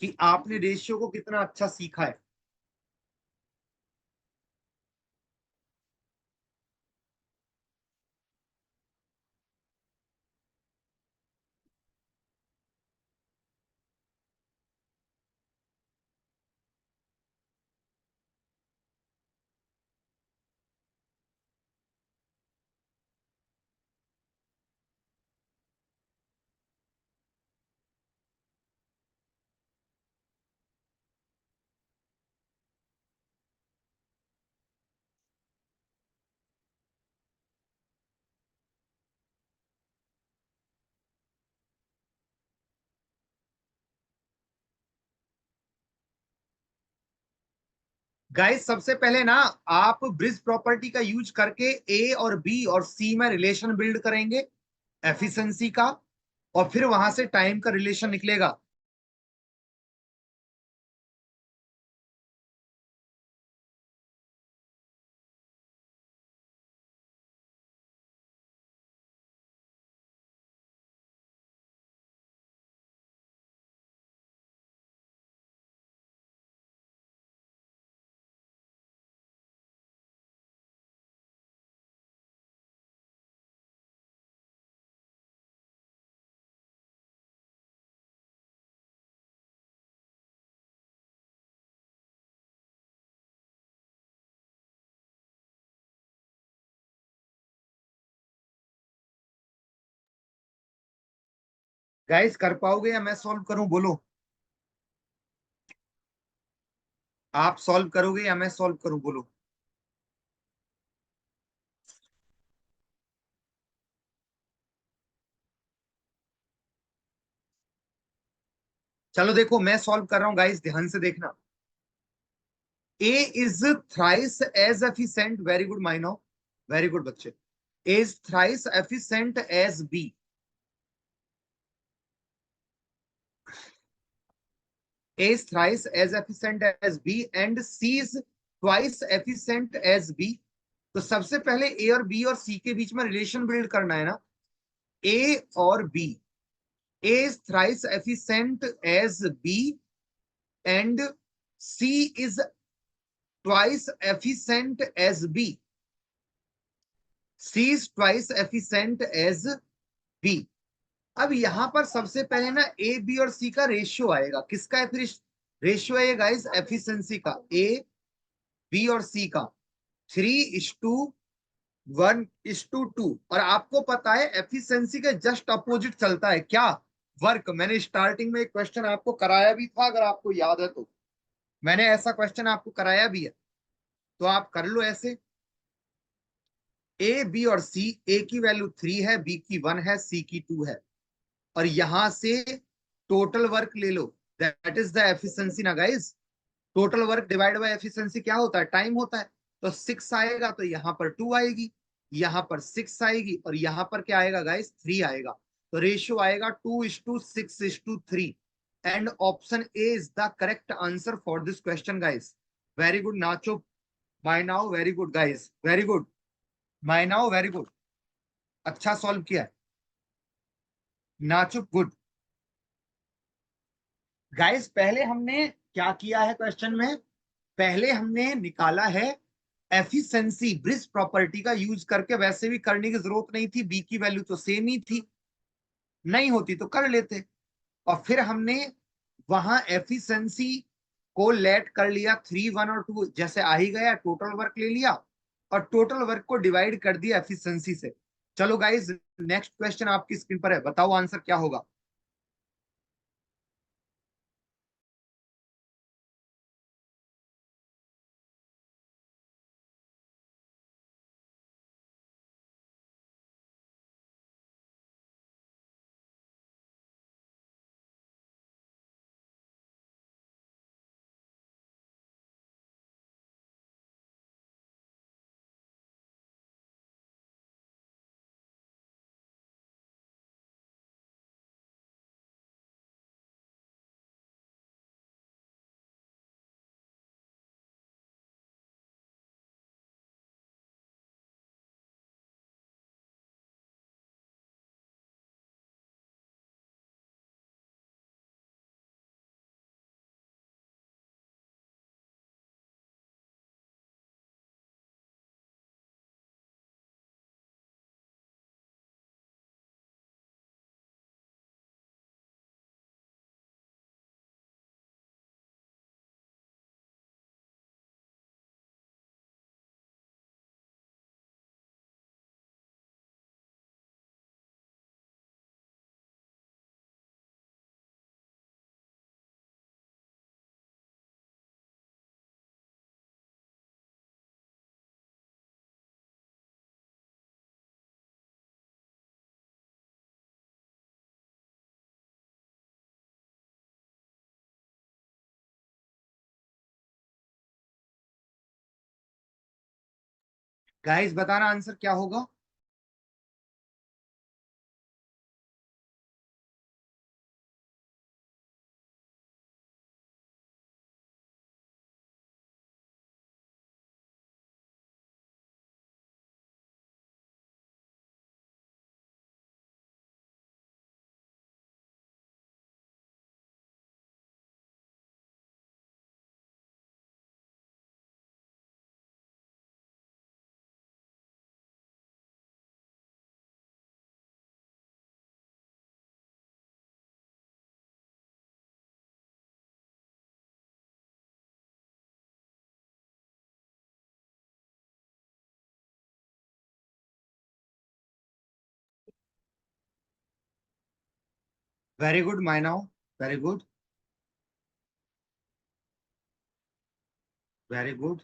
कि आपने रेशियो को कितना अच्छा सीखा है। गाइस सबसे पहले ना आप ब्रिज प्रॉपर्टी का यूज करके ए और बी और सी में रिलेशन बिल्ड करेंगे एफिशिएंसी का, और फिर वहां से टाइम का रिलेशन निकलेगा। गाइस कर पाओगे या मैं सॉल्व करूं, बोलो। आप सॉल्व करोगे या मैं सॉल्व करूं, बोलो। चलो देखो मैं सॉल्व कर रहा हूं गाइस, ध्यान से देखना। A is thrice as efficient, very good माइनो, वेरी गुड बच्चे। A is thrice efficient as B. A is thrice as efficient as B and C is twice efficient as B। तो सबसे पहले A और B और C के बीच में relation build करना है ना, A और B। A is thrice efficient as B and C is twice efficient as B। C is twice efficient as B। अब यहां पर सबसे पहले ना ए बी और सी का रेशियो आएगा। किसका रेशियो है गाइस? एफिशिएंसी का। ए बी और सी का 3:1:2। और आपको पता है एफिशिएंसी के जस्ट अपोजिट चलता है क्या? वर्क। मैंने स्टार्टिंग में एक क्वेश्चन आपको कराया भी था, अगर आपको याद है तो। मैंने ऐसा क्वेश्चन आपको कराया भी है, तो आप कर लो ऐसे। ए बी और सी, ए की वैल्यू 3 है, बी की 1 है, सी की 2 है, और यहां से टोटल वर्क ले लो, दैट इज द एफिशिएंसी ना guys. Total work divide by efficiency क्या होता है? टाइम होता है। तो 6 आएगा तो यहां पर 2 आएगी, यहां पर 6 आएगी, और यहां पर क्या आएगा गाइस? 3 आएगा। तो रेशियो आएगा 2:6:3। And option A is the correct answer for this question guys. Very good nacho, my now, very good guys, very good my now, very good. अच्छा सॉल्व किया नाचो, गुड गाइस। पहले हमने क्या किया है क्वेश्चन में? पहले हमने निकाला है एफिशिएंसी ब्रिज प्रॉपर्टी का यूज करके। वैसे भी करने की जरूरत नहीं थी, बी की वैल्यू तो सेम ही थी, नहीं होती तो कर लेते। और फिर हमने वहां एफिशिएंसी को लेट कर लिया 3, 1 और 2, जैसे आ ही गया, टोटल वर्क ले लिया और टोटल वर्क को डिवाइड कर दिया एफिशिएंसी से। चलो गाइस नेक्स्ट क्वेश्चन आपकी स्क्रीन पर है, बताओ आंसर क्या होगा। गाइस बताना आंसर क्या होगा। वेरी गुड माइनाओ, very good, very good.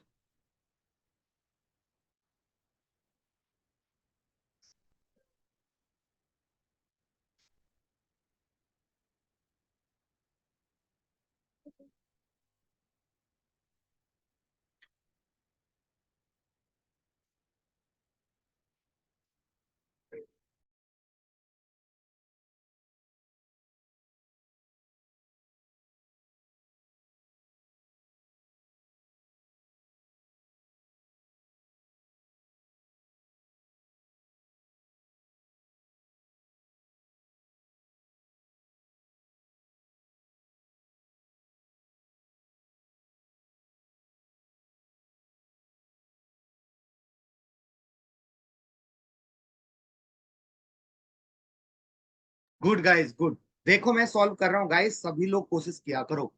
Good guys, good. देखो मैं सॉल्व कर रहा हूँ गाइस, सभी लोग कोशिश किया करो।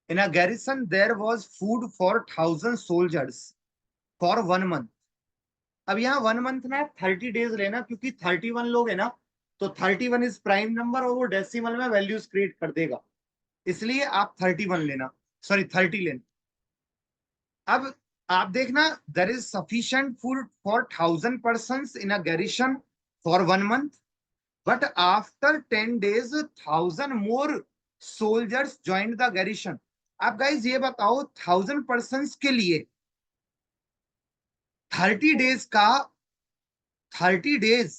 In a garrison there was food for 1000 soldiers for 1 month. अब यहाँ 1 मंथ में 30 डेज लेना, क्योंकि 31 लोग है ना, तो 31 इज प्राइम नंबर और वो डेसिमल में वैल्यूज क्रिएट कर देगा, इसलिए आप 31 लेना, सॉरी 30 लेना। अब आप देखना, there is sufficient food for 1000 person in a garrison for 1 month, but after 10 days 1000 more soldiers join the garrison. आप गाइज ये बताओ, 1000 पर्सन के लिए 30 डेज का 30 डेज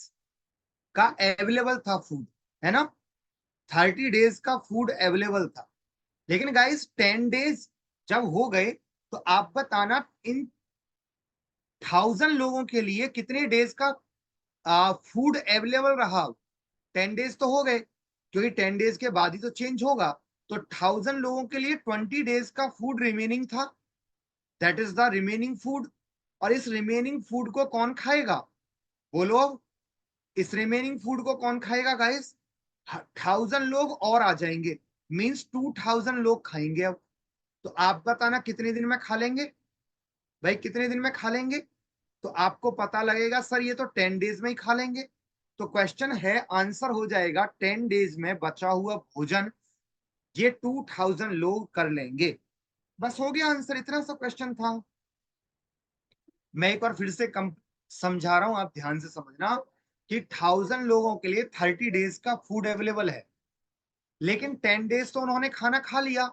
का अवेलेबल था फूड, है ना, 30 डेज का फूड अवेलेबल था। लेकिन गाइस 10 डेज जब हो गए, तो आप बताना इन 1000 लोगों के लिए कितने डेज का फूड अवेलेबल रहा। 10 डेज तो हो गए, क्योंकि 10 डेज के बाद ही तो चेंज होगा, तो 1000 लोगों के लिए 20 डेज का फूड रिमेनिंग था, that is the remaining food. और इस रिमेनिंग फूड को कौन खाएगा, बोलो अब, इस रिमेनिंग फूड को कौन खाएगा गाइस। 1000 लोग और आ जाएंगे, मींस 2000 लोग खाएंगे अब। तो आप बताना कितने दिन में खा लेंगे भाई, कितने दिन में खा लेंगे। तो आपको पता लगेगा सर ये तो 10 डेज में ही खा लेंगे। तो क्वेश्चन है, आंसर हो जाएगा 10 डेज में बचा हुआ भोजन ये 2000 लोग कर लेंगे। बस हो गया आंसर, इतना सा क्वेश्चन था। मैं एक बार फिर से कम समझा रहा हूं, आप ध्यान से समझना कि 1000 लोगों के लिए 30 डेज का फूड अवेलेबल है, लेकिन 10 डेज तो उन्होंने खाना खा लिया,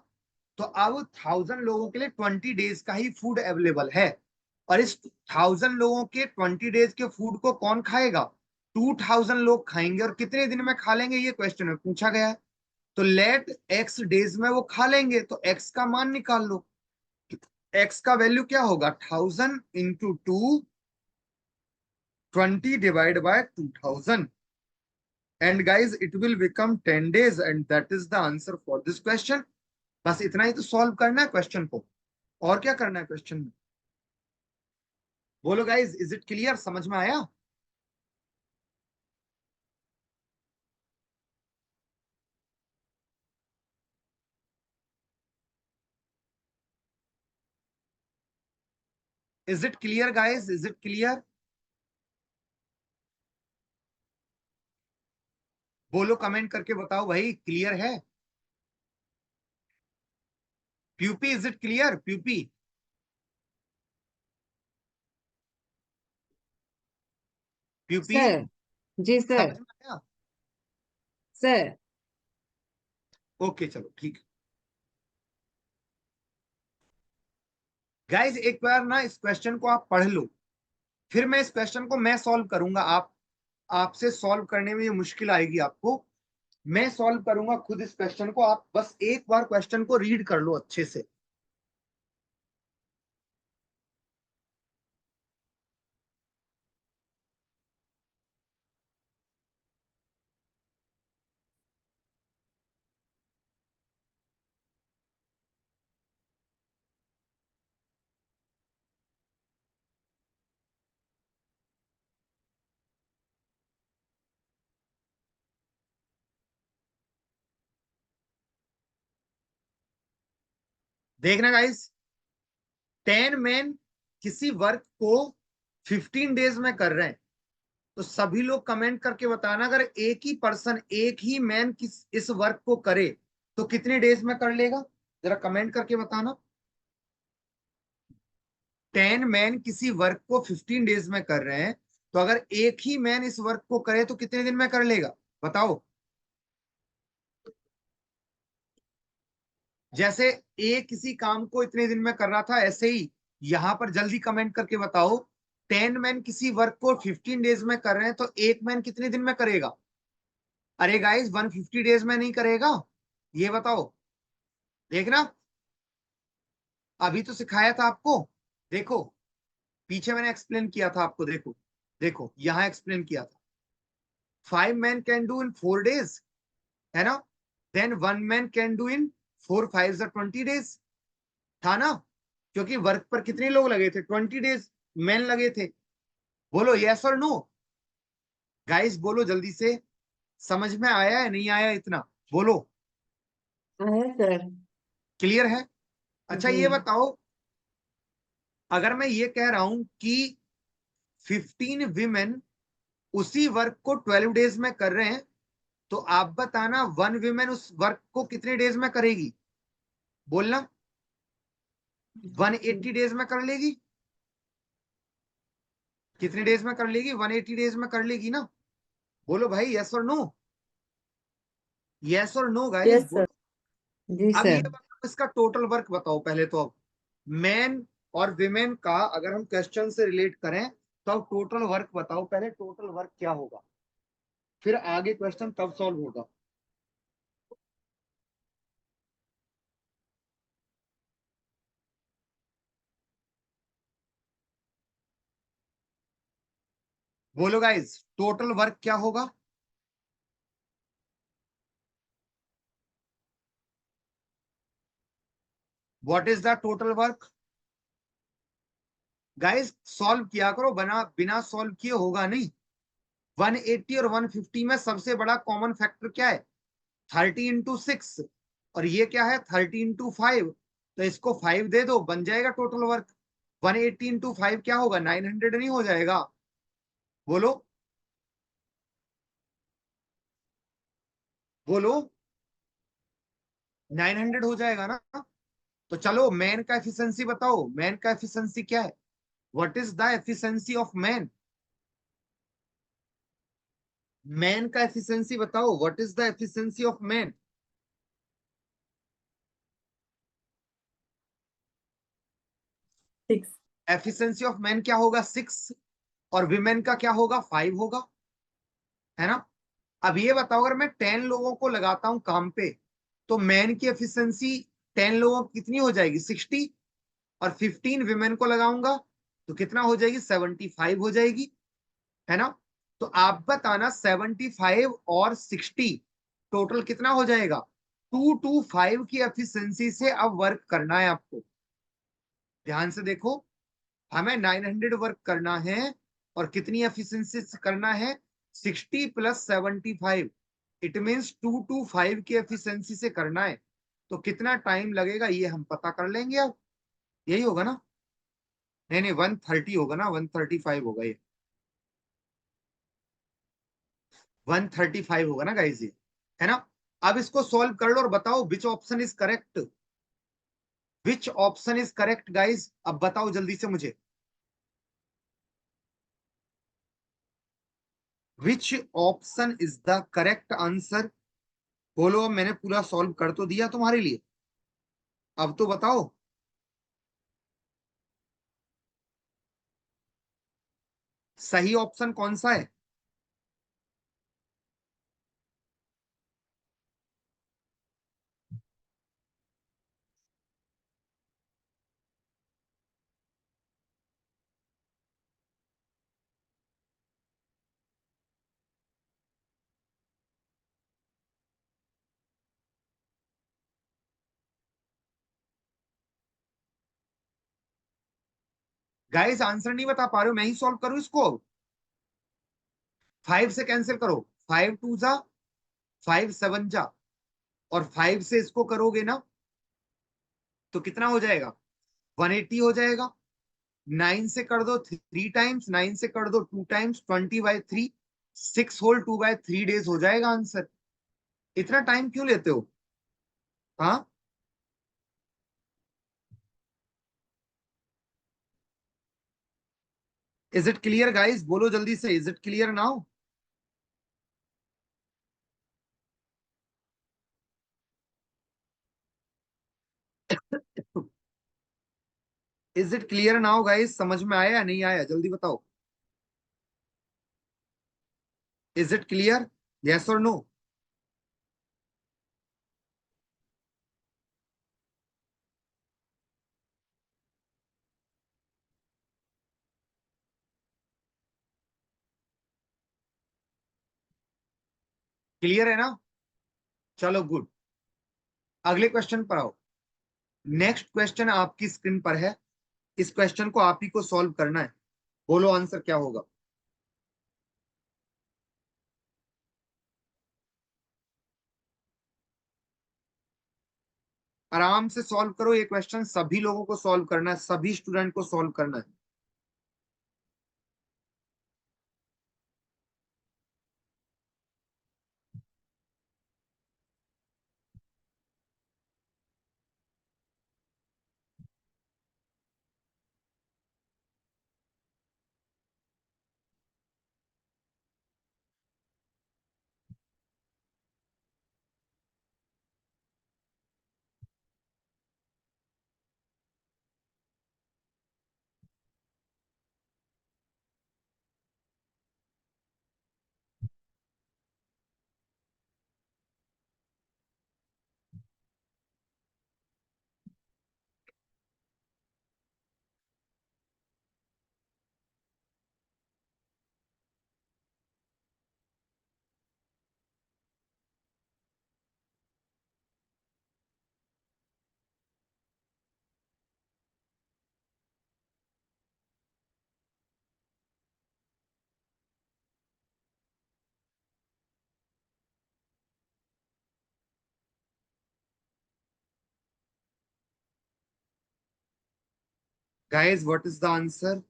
तो अब 1000 लोगों के लिए 20 डेज का ही फूड अवेलेबल है। और इस 1000 लोगों के 20 डेज के फूड को कौन खाएगा, 2000 लोग खाएंगे। और कितने दिन में खा लेंगे ये क्वेश्चन में पूछा गया है, तो लेट एक्स डेज में वो खा लेंगे, तो एक्स का मान निकाल लो। एक्स का वैल्यू क्या होगा, 1000 × 2, 20 divide by 2000, and guys it will become 10 days, and that is the answer for this question. बस इतना ही तो सॉल्व करना है क्वेश्चन को, और क्या करना है क्वेश्चन में, बोलो गाइज, इज इट क्लियर, समझ में आया। Is it clear guys, is it clear, बोलो कमेंट करके बताओ भाई, क्लियर है। प्यूपी, इज इट क्लियर प्यूपी, प्यूपी, सर। जी सर। समझ में आया। सर। ओके चलो ठीक है गाइज, एक बार ना इस क्वेश्चन को आप पढ़ लो, फिर मैं इस क्वेश्चन को मैं सॉल्व करूंगा, आपसे सॉल्व करने में ये मुश्किल आएगी आपको। मैं सॉल्व करूंगा खुद इस क्वेश्चन को, आप बस एक बार क्वेश्चन को रीड कर लो अच्छे से। देखना गाइस, 10 मैन किसी वर्क को 15 डेज में कर रहे हैं, तो सभी लोग कमेंट करके बताना, अगर एक ही पर्सन, एक ही मैन इस वर्क को करे तो कितने डेज में कर लेगा, जरा कमेंट करके बताना। 10 मैन किसी वर्क को 15 डेज में कर रहे हैं, तो अगर एक ही मैन इस वर्क को करे तो कितने दिन में कर लेगा, बताओ। जैसे ए किसी काम को इतने दिन में कर रहा था, ऐसे ही यहां पर जल्दी कमेंट करके बताओ, 10 मैन किसी वर्क को 15 डेज में कर रहे हैं, तो एक मैन कितने दिन में करेगा। अरे गाइस 150 डेज में नहीं करेगा, ये बताओ। देखना, अभी तो सिखाया था आपको, देखो पीछे मैंने एक्सप्लेन किया था आपको, देखो देखो यहां एक्सप्लेन किया था। 5 man can do in 4 days, है ना। Then 1 man can do in 4 5 20 days, था ना। क्योंकि वर्क पर कितने लोग लगे थे, 20 डेज मैन लगे थे। बोलो यस और नो, गाइस बोलो जल्दी से, समझ में आया है नहीं आया इतना, बोलो। आया सर। क्लियर है। अच्छा जी। ये बताओ, अगर मैं ये कह रहा हूं कि 15 विमेन उसी वर्क को 12 डेज में कर रहे हैं, तो आप बताना 1 विमेन उस वर्क को कितने डेज में करेगी, बोलना। 180 डेज में कर लेगी, कितने डेज में कर लेगी, 180 डेज में कर लेगी ना। बोलो भाई यस और नो, यस और नो गाइस यस सर। बोलो। जी अब ये सर। बताओ, इसका टोटल वर्क बताओ पहले तो। अब मैन और विमेन का अगर हम क्वेश्चन से रिलेट करें, तो अब टोटल वर्क बताओ पहले, टोटल वर्क क्या होगा, फिर आगे क्वेश्चन तब सॉल्व होगा। बोलो गाइस टोटल वर्क क्या होगा। What is the total work. Guys solve किया करो, बिना सॉल्व किए होगा नहीं। 180 और 150 में सबसे बड़ा कॉमन फैक्टर क्या है, 30 इंटू 6, और ये क्या है 30 इंटू 5, तो इसको 5 दे दो, बन जाएगा टोटल वर्क। 180 इंटू 5 क्या होगा, 900 नहीं हो जाएगा, बोलो बोलो, 900 हो जाएगा ना। तो चलो मैन का एफिशिएंसी बताओ, मैन का एफिशिएंसी क्या है, what is the efficiency of man. Man का एफिशिएंसी बताओ, what is the efficiency of man. 6। Efficiency of man क्या होगा, 6, और विमेन का क्या होगा, 5 होगा, है ना। अब ये बताओ, अगर मैं 10 लोगों को लगाता हूं काम पे, तो मैन की एफिशिएंसी 10 लोगों की कितनी हो जाएगी, 60, और 15 विमेन को लगाऊंगा तो कितना हो जाएगी, 75 हो जाएगी, है ना। तो आप बताना 75 और 60 टोटल कितना हो जाएगा। 225 की एफिशिएंसी से अब वर्क करना है आपको, ध्यान से देखो। हमें 900 वर्क करना है, और कितनी एफिशिएंसी से करना है, 60 प्लस 75, इट मीन्स 225 की एफिशिएंसी से करना है। तो कितना टाइम लगेगा ये हम पता कर लेंगे अब, यही होगा ना। नहीं नहीं 130 होगा ना, 135 होगा ये, 135 होगा ना गाइस ये, है ना। अब इसको सॉल्व कर लो और बताओ which option is correct, which option is correct guys, अब बताओ जल्दी से मुझे, which option is the correct answer. बोलो, अब मैंने पूरा सॉल्व कर तो दिया तुम्हारे लिए, अब तो बताओ। सही ऑप्शन कौन सा है? गाइस आंसर नहीं बता पा रहे हो, मैं ही सॉल्व करूं इसको? 5 से कैंसिल करो, 5 टू जा 5 7 जा, और 5 से इसको करोगे ना तो कितना हो जाएगा? 180 हो जाएगा। 9 से कर दो 3 टाइम्स, 9 से कर दो 2 टाइम्स, 20/3, 6 होल 2/3 डेज हो जाएगा आंसर। इतना टाइम क्यों लेते हो? हाँ, इज इट क्लियर गाइस? बोलो जल्दी से, is it clear now? Is it clear now guys? समझ में आया या नहीं आया, जल्दी बताओ। Is it clear? यस और नो? क्लियर है ना? चलो गुड, अगले क्वेश्चन पर आओ। नेक्स्ट क्वेश्चन आपकी स्क्रीन पर है, इस क्वेश्चन को आप ही को सॉल्व करना है। बोलो आंसर क्या होगा? आराम से सॉल्व करो, ये क्वेश्चन सभी लोगों को सॉल्व करना है, सभी स्टूडेंट को सॉल्व करना है। Guys what is the answer?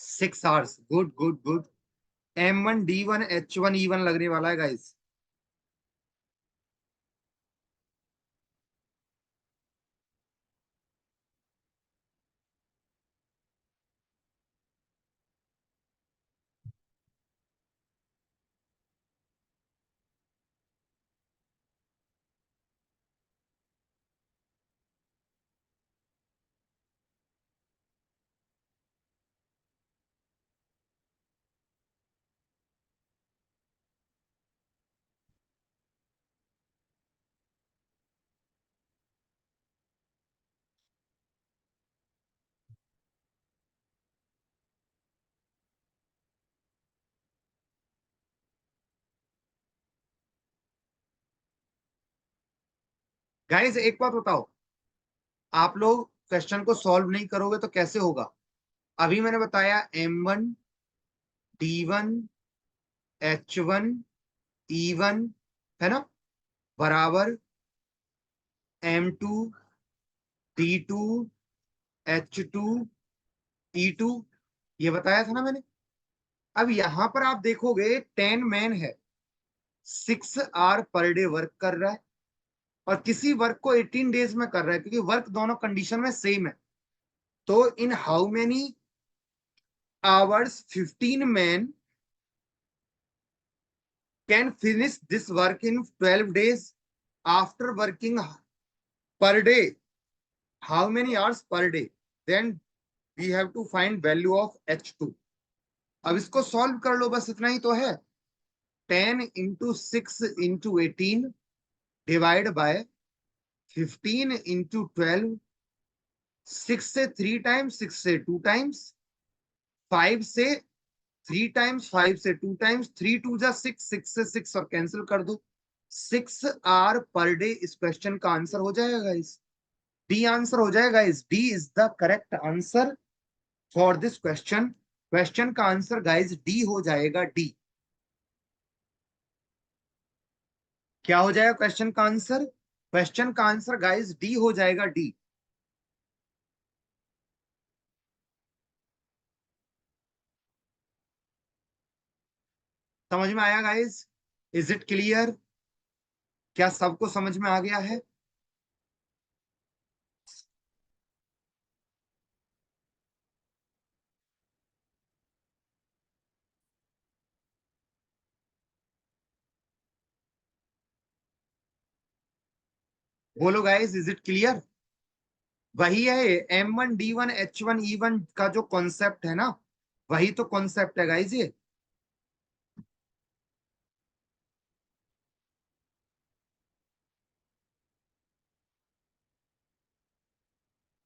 Six hours, good good good. M1D1H1E1 लगने वाला है गाइस। गाइस एक बात बताओ, आप लोग क्वेश्चन को सॉल्व नहीं करोगे तो कैसे होगा? अभी मैंने बताया M1 D1 H1 E1 है ना, बराबर M2 D2 H2 E2, ये बताया था ना मैंने। अब यहां पर आप देखोगे 10 मैन है, 6 आवर पर डे वर्क कर रहा है, और किसी वर्क को 18 डेज में कर रहा है, क्योंकि वर्क दोनों कंडीशन में सेम है। तो in how many hours 15 man can finish this work in 12 days after working per day how many hours per day, then we have to find value of H2। अब इसको solve कर लो, बस इतना ही तो है। 10 into 6 into 18 divide by 15 into 12, 6 से 3 times, 6 से 2 times, 5 से 3 टाइम्स, 5 से 2 टाइम्स, 3 2 जा 6, 6 से 6 और कैंसिल कर दो। 6 आवर पर डे इस क्वेश्चन का आंसर हो जाएगा गाइस। डी आंसर हो जाएगा guys. D is the correct answer for this question. Question का आंसर गाइस डी हो जाएगा, डी। क्या हो जाएगा क्वेश्चन का आंसर? क्वेश्चन का आंसर गाइस डी हो जाएगा, डी। समझ में आया गाइस? Is it clear? क्या सबको समझ में आ गया है? बोलो गाइस, इज इट क्लियर? वही है M1 D1 H1 E1 का जो कॉन्सेप्ट है ना, वही तो कॉन्सेप्ट है गाइस ये।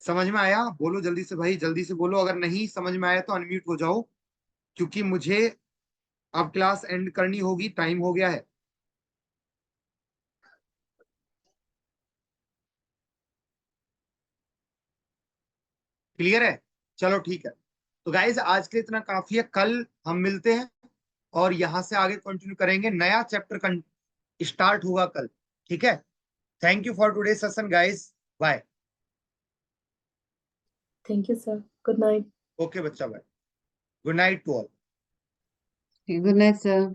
समझ में आया? बोलो जल्दी से भाई, जल्दी से बोलो। अगर नहीं समझ में आया तो अनम्यूट हो जाओ, क्योंकि मुझे अब क्लास एंड करनी होगी, टाइम हो गया है। क्लियर है? चलो ठीक है। तो गाइज आज के लिए इतना काफी है, कल हम मिलते हैं और यहां से आगे कंटिन्यू करेंगे। नया चैप्टर स्टार्ट होगा कल, ठीक है? Thank you for today session guys, bye. Thank you, sir. Good night. Okay बच्चा, bye. Good night to all. Good night sir.